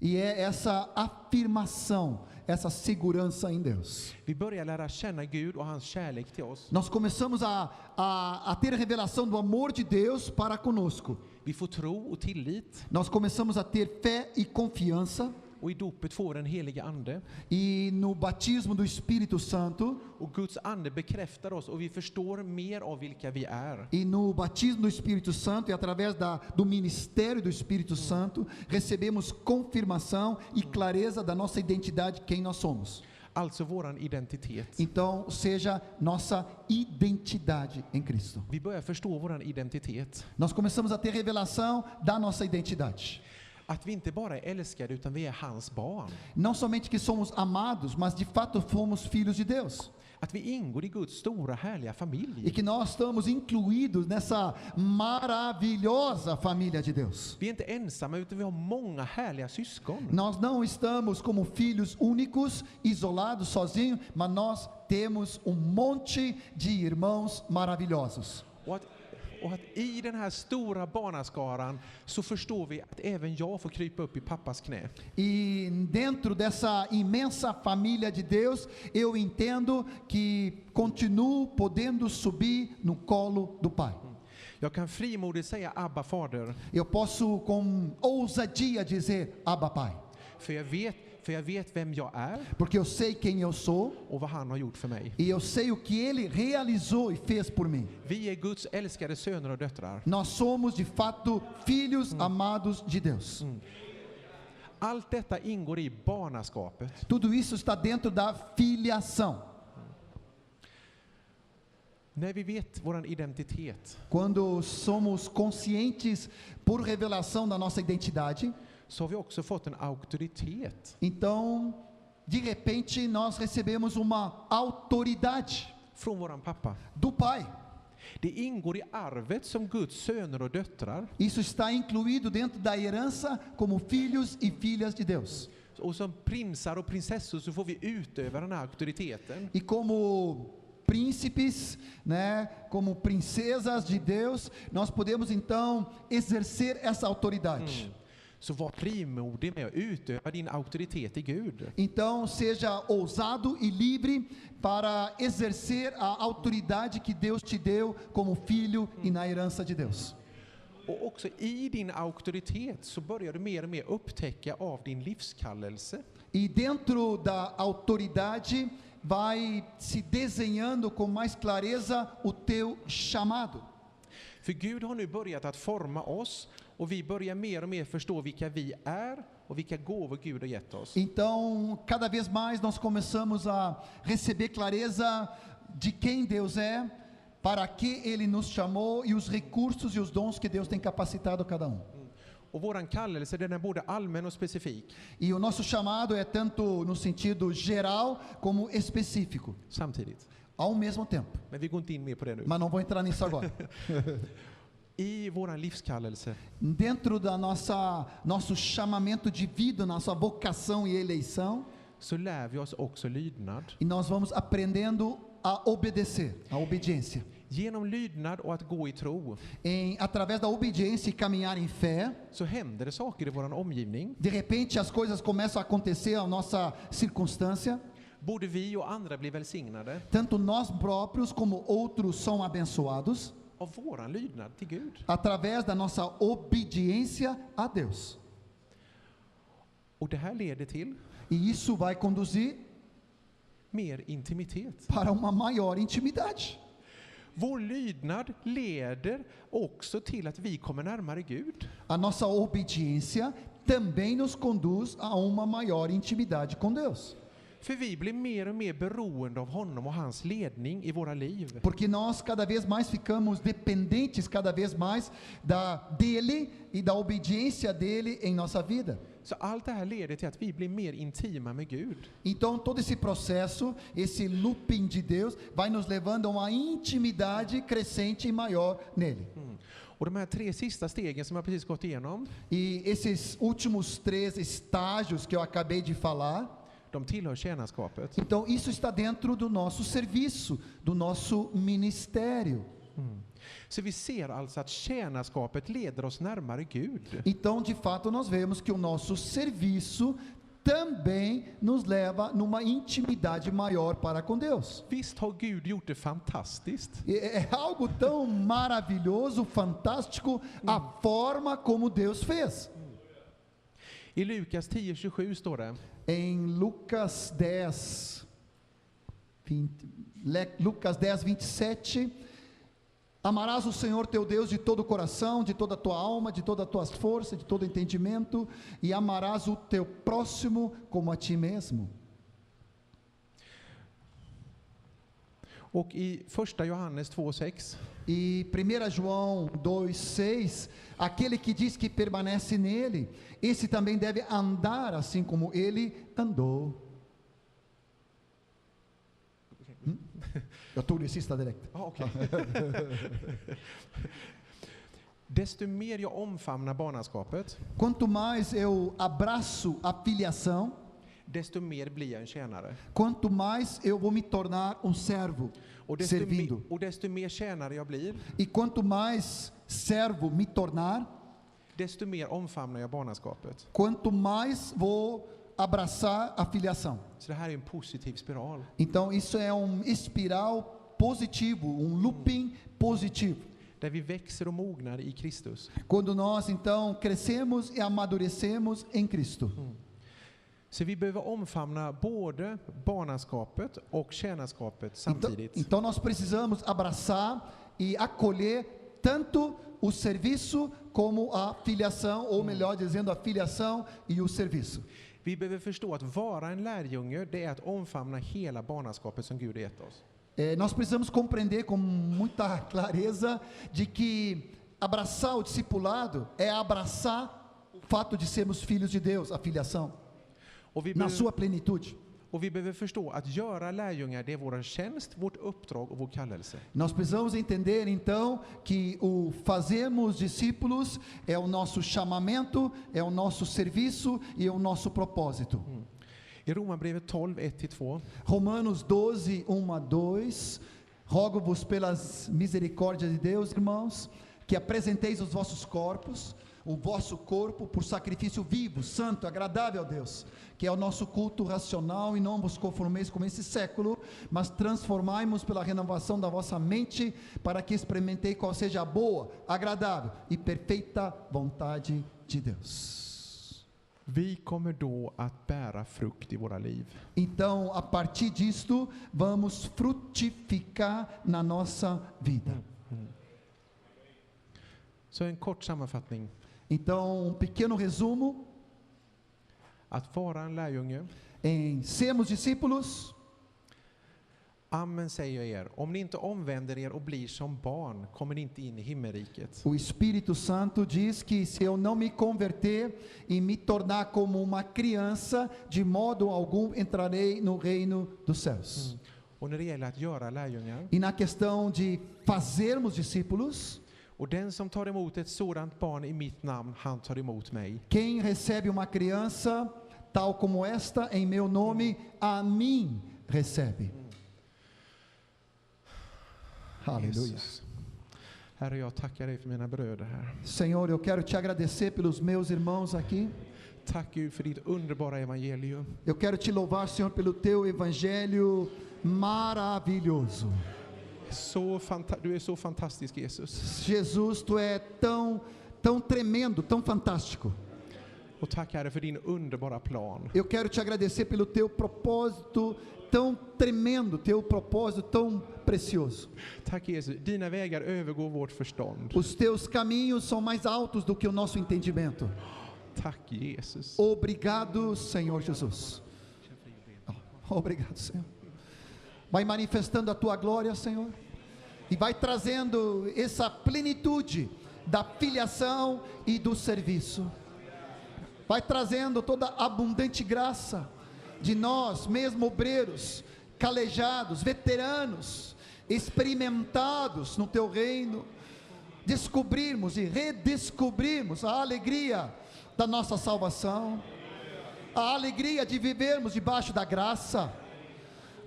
E é essa afirmação, essa segurança em Deus. Vi börjar lära känna Gud och hans kärlek till oss. Nós começamos a ter a revelação do amor de Deus para conosco. Vi får tro och tillit. Nós começamos a ter fé e confiança. Och i dopet får den helige ande. E no batismo do Espírito Santo. Och Guds ande bekräftar oss och vi förstår mer av vilka vi är. E no batismo do Espírito Santo e através do ministério do Espírito Santo, recebemos confirmação e clareza da nossa identidade, quem nós somos. Alltså våran identitet. Então, seja nossa identidade em Cristo. Vi börjar förstå våran identitet. Nós começamos a ter revelação da nossa identidade. Att vi inte bara är älskade utan vi är hans barn. Não somente que somos amados, mas de fato fomos filhos de Deus. Att vi ingår i Guds stora härliga E familj. que nós estamos incluídos nessa maravilhosa família de Deus. Vi är inte ensamma utan vi har många härliga syskon. Nós não estamos como filhos únicos, isolados, sozinhos, mas nós temos monte de irmãos maravilhosos. Och att i den här stora barnaskaran så förstår vi att även jag får krypa upp i pappas knä. E dentro dessa imensa família de Deus, eu entendo que continuo podendo subir no colo do Pai. Jag kan frimodigt säga Abba fader. Eu posso com ousadia dizer Abba Pai. För jag vet vem jag är Porque eu sei quem eu sou och vad han har gjort för mig. e eu sei o que Ele realizou e fez por mim. Vi är Guds älskade söner och döttrar. Nós somos de fato filhos amados de Deus. Allt detta ingår i barnaskapet. Tudo isso está dentro da filiação. När vi vet vår identitet Quando somos conscientes por revelação da nossa identidade, så har vi också fått en auktoritet então, de repente, nós recebemos uma autoridade från våran pappa. do Pai. Det ingår i arvet som Guds söner och döttrar. Isso está incluído dentro da herança como filhos e filhas de Deus. Och som prinsar och prinsessor så får vi utöva den här auktoriteten. E como príncipes, né, como princesas de Deus, nós podemos então exercer essa autoridade. Så var frimodig med att utöva din auktoritet i Gud. Então, seja ousado e livre para exercer a autoridade que Deus te deu como filho e na herança de Deus. Och också i din auktoritet så börjar du mer och mer upptäcka av din livskallelse. E dentro da autoridade vai se desenhando com mais clareza o teu chamado. För Gud har nu börjat att forma oss och vi börjar mer och mer förstå vilka vi är och vilka gåvor Gud har gett oss. Então, cada vez mais nós começamos a receber clareza de quem Deus é, para que Ele nos chamou e os recursos e os dons que Deus tem capacitado a cada um. Och våran kallelse den är både allmän och specifik E o nosso chamado é tanto no sentido geral como específico, samtidigt. ao mesmo tempo. Men vi går inte in mer på det nu. Mas não vou entrar nisso agora. I våran livskallelse Dentro da nosso chamamento de vida, nossa vocação e eleição, så lär vi oss också lydnad. e nós vamos aprendendo a obedecer, a obediência. Genom lydnad och att gå i tro Através da obediência e caminhar em fé, så händer det saker i våran omgivning. de repente as coisas começam a acontecer à nossa circunstância. Både vi och andra blir välsignade Tanto nós próprios como outros são abençoados av våran lydnad till Gud. através da nossa obediência a Deus. Och det här leder till E isso vai conduzir mer intimitet. para uma maior intimidade. Vår lydnad leder också till att vi kommer närmare Gud. A nossa obediência também nos conduz a uma maior intimidade com Deus. För vi blir mer och mer beroende av honom och hans ledning i våra liv. Porque nós cada vez mais ficamos dependentes cada vez mais dele e da obediência dele em nossa vida. Så allt det här leder till att vi blir mer intima med Gud. Então todo esse processo, esse looping de Deus vai nos levando a uma intimidade crescente e maior nele. Och de här 3 sista stegen som jag precis gått igenom, E esses últimos 3 estágios que eu acabei de falar, de tillhör tjänarskapet. então isso está dentro do nosso serviço, do nosso ministério. Så vi ser alltså att tjänarskapet leder oss närmare Gud. Então, de fato, nós vemos que o nosso serviço também nos leva numa intimidade maior para com Deus. Visst har Gud gjort det fantastiskt. É algo tão maravilhoso, fantástico, a forma como Deus fez. I Lukas 10:27 står det: Em Lucas 10:27, amarás o Senhor teu Deus de todo o coração, de toda a tua alma, de toda a tua força, de todo entendimento, e amarás o teu próximo como a ti mesmo. Och i första Johannes 2:6 E 1 João 2,6, aquele que diz que permanece nele, esse também deve andar assim como ele andou. Jag tog det sista direkt. okej. Desto mer jag omfamnar barnaskapet, Quanto mais eu abraço a filiação, desto mer blir jag en tjänare. quanto mais eu vou me tornar um servo, Och servindo. desto mer tjänare jag blir, E quanto mais servo me tornar, desto mer omfamnar jag barnaskapet. quanto mais vou abraçar a filiação. Så det här är en positiv spiral. Então isso é espiral positivo, looping positivo. Där vi växer och mognar i Kristus. Quando nós então crescemos e amadurecemos em Cristo. Så vi behöver omfamna både barnaskapet och tjänarskapet samtidigt. Então nós precisamos abraçar e acolher tanto o serviço como a filiação, ou melhor dizendo, a filiação e o serviço. Vi behöver förstå att vara en lärjunge, det är att omfamna hela barnaskapet som Gud gett oss. Nós precisamos compreender com muita clareza de que abraçar o discipulado é abraçar o fato de sermos filhos de Deus, a filiação, Och vi na behöver, sua plenitude. och vi behöver förstå att göra lärjungar, det är vår tjänst, vårt uppdrag och vår kallelse. Nós precisamos entender então que o fazermos discípulos é o nosso chamamento, é o nosso serviço e é o nosso propósito. I Romarbrevet 12, 1-2 Romanos 12, 1 a 2. Rogo-vos pelas misericórdias de Deus, irmãos, que apresenteis os vossos corpos, o vosso corpo, por sacrifício vivo, santo, agradável a Deus, que é o nosso culto racional, e não vos conformeis com esse século, mas transformai-vos pela renovação da vossa mente, para que experimentei qual seja a boa, agradável e perfeita vontade de Deus. Vi kommer då att bära frukt i våra liv. Então, a partir disto, vamos frutificar na nossa vida. Så en kort sammanfattning. Então, pequeno resumo, Att vara en lärjunge. em sermos discípulos, Amen säger jag er, om ni inte omvänder er och blir som barn kommer ni inte in i himmelriket. o Espírito Santo diz que se eu não me converter e me tornar como uma criança, de modo algum entrarei no reino dos céus. Och när det gäller att göra lärjungar, E na questão de fazermos discípulos, och den som tar emot ett sådant barn i mitt namn, han tar emot mig. quem recebe uma criança tal como esta em meu nome, a mim recebe. Aleluia. Jesus. Herre, jag tackar dig för mina bröder här. Senhor, eu quero te agradecer pelos meus irmãos aqui. Tack Gud för ditt underbara evangelium. Eu quero te louvar, Senhor, pelo teu evangelho maravilhoso. Du är så fantastisk, Jesus. Jesus, tu é tão tremendo, tão fantástico. Och tack Herre för din underbara plan. Eu quero te agradecer pelo teu propósito tão tremendo, teu propósito tão precioso. Tack Jesus, dina vägar övergår vårt förstånd. Os teus caminhos são mais altos do que o nosso entendimento. Tack Jesus. Obrigado, Senhor Jesus. Obrigado, Senhor. Vai manifestando a tua glória, Senhor, e vai trazendo essa plenitude da filiação e do serviço. Vai trazendo toda a abundante graça de nós, mesmo obreiros, calejados, veteranos, experimentados no teu reino, descobrirmos e redescobrirmos a alegria da nossa salvação, a alegria de vivermos debaixo da graça,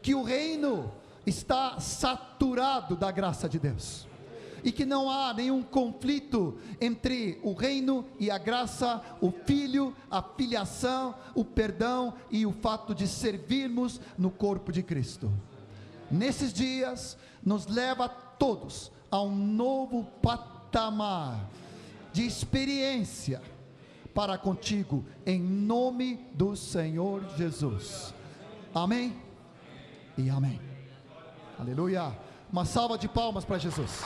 que o reino está saturado da graça de Deus, e que não há nenhum conflito entre o reino e a graça, o filho, a filiação, o perdão e o fato de servirmos no corpo de Cristo. Nesses dias, nos leva todos a um novo patamar de experiência para contigo, em nome do Senhor Jesus. Amém e amém. Aleluia. Uma salva de palmas para Jesus.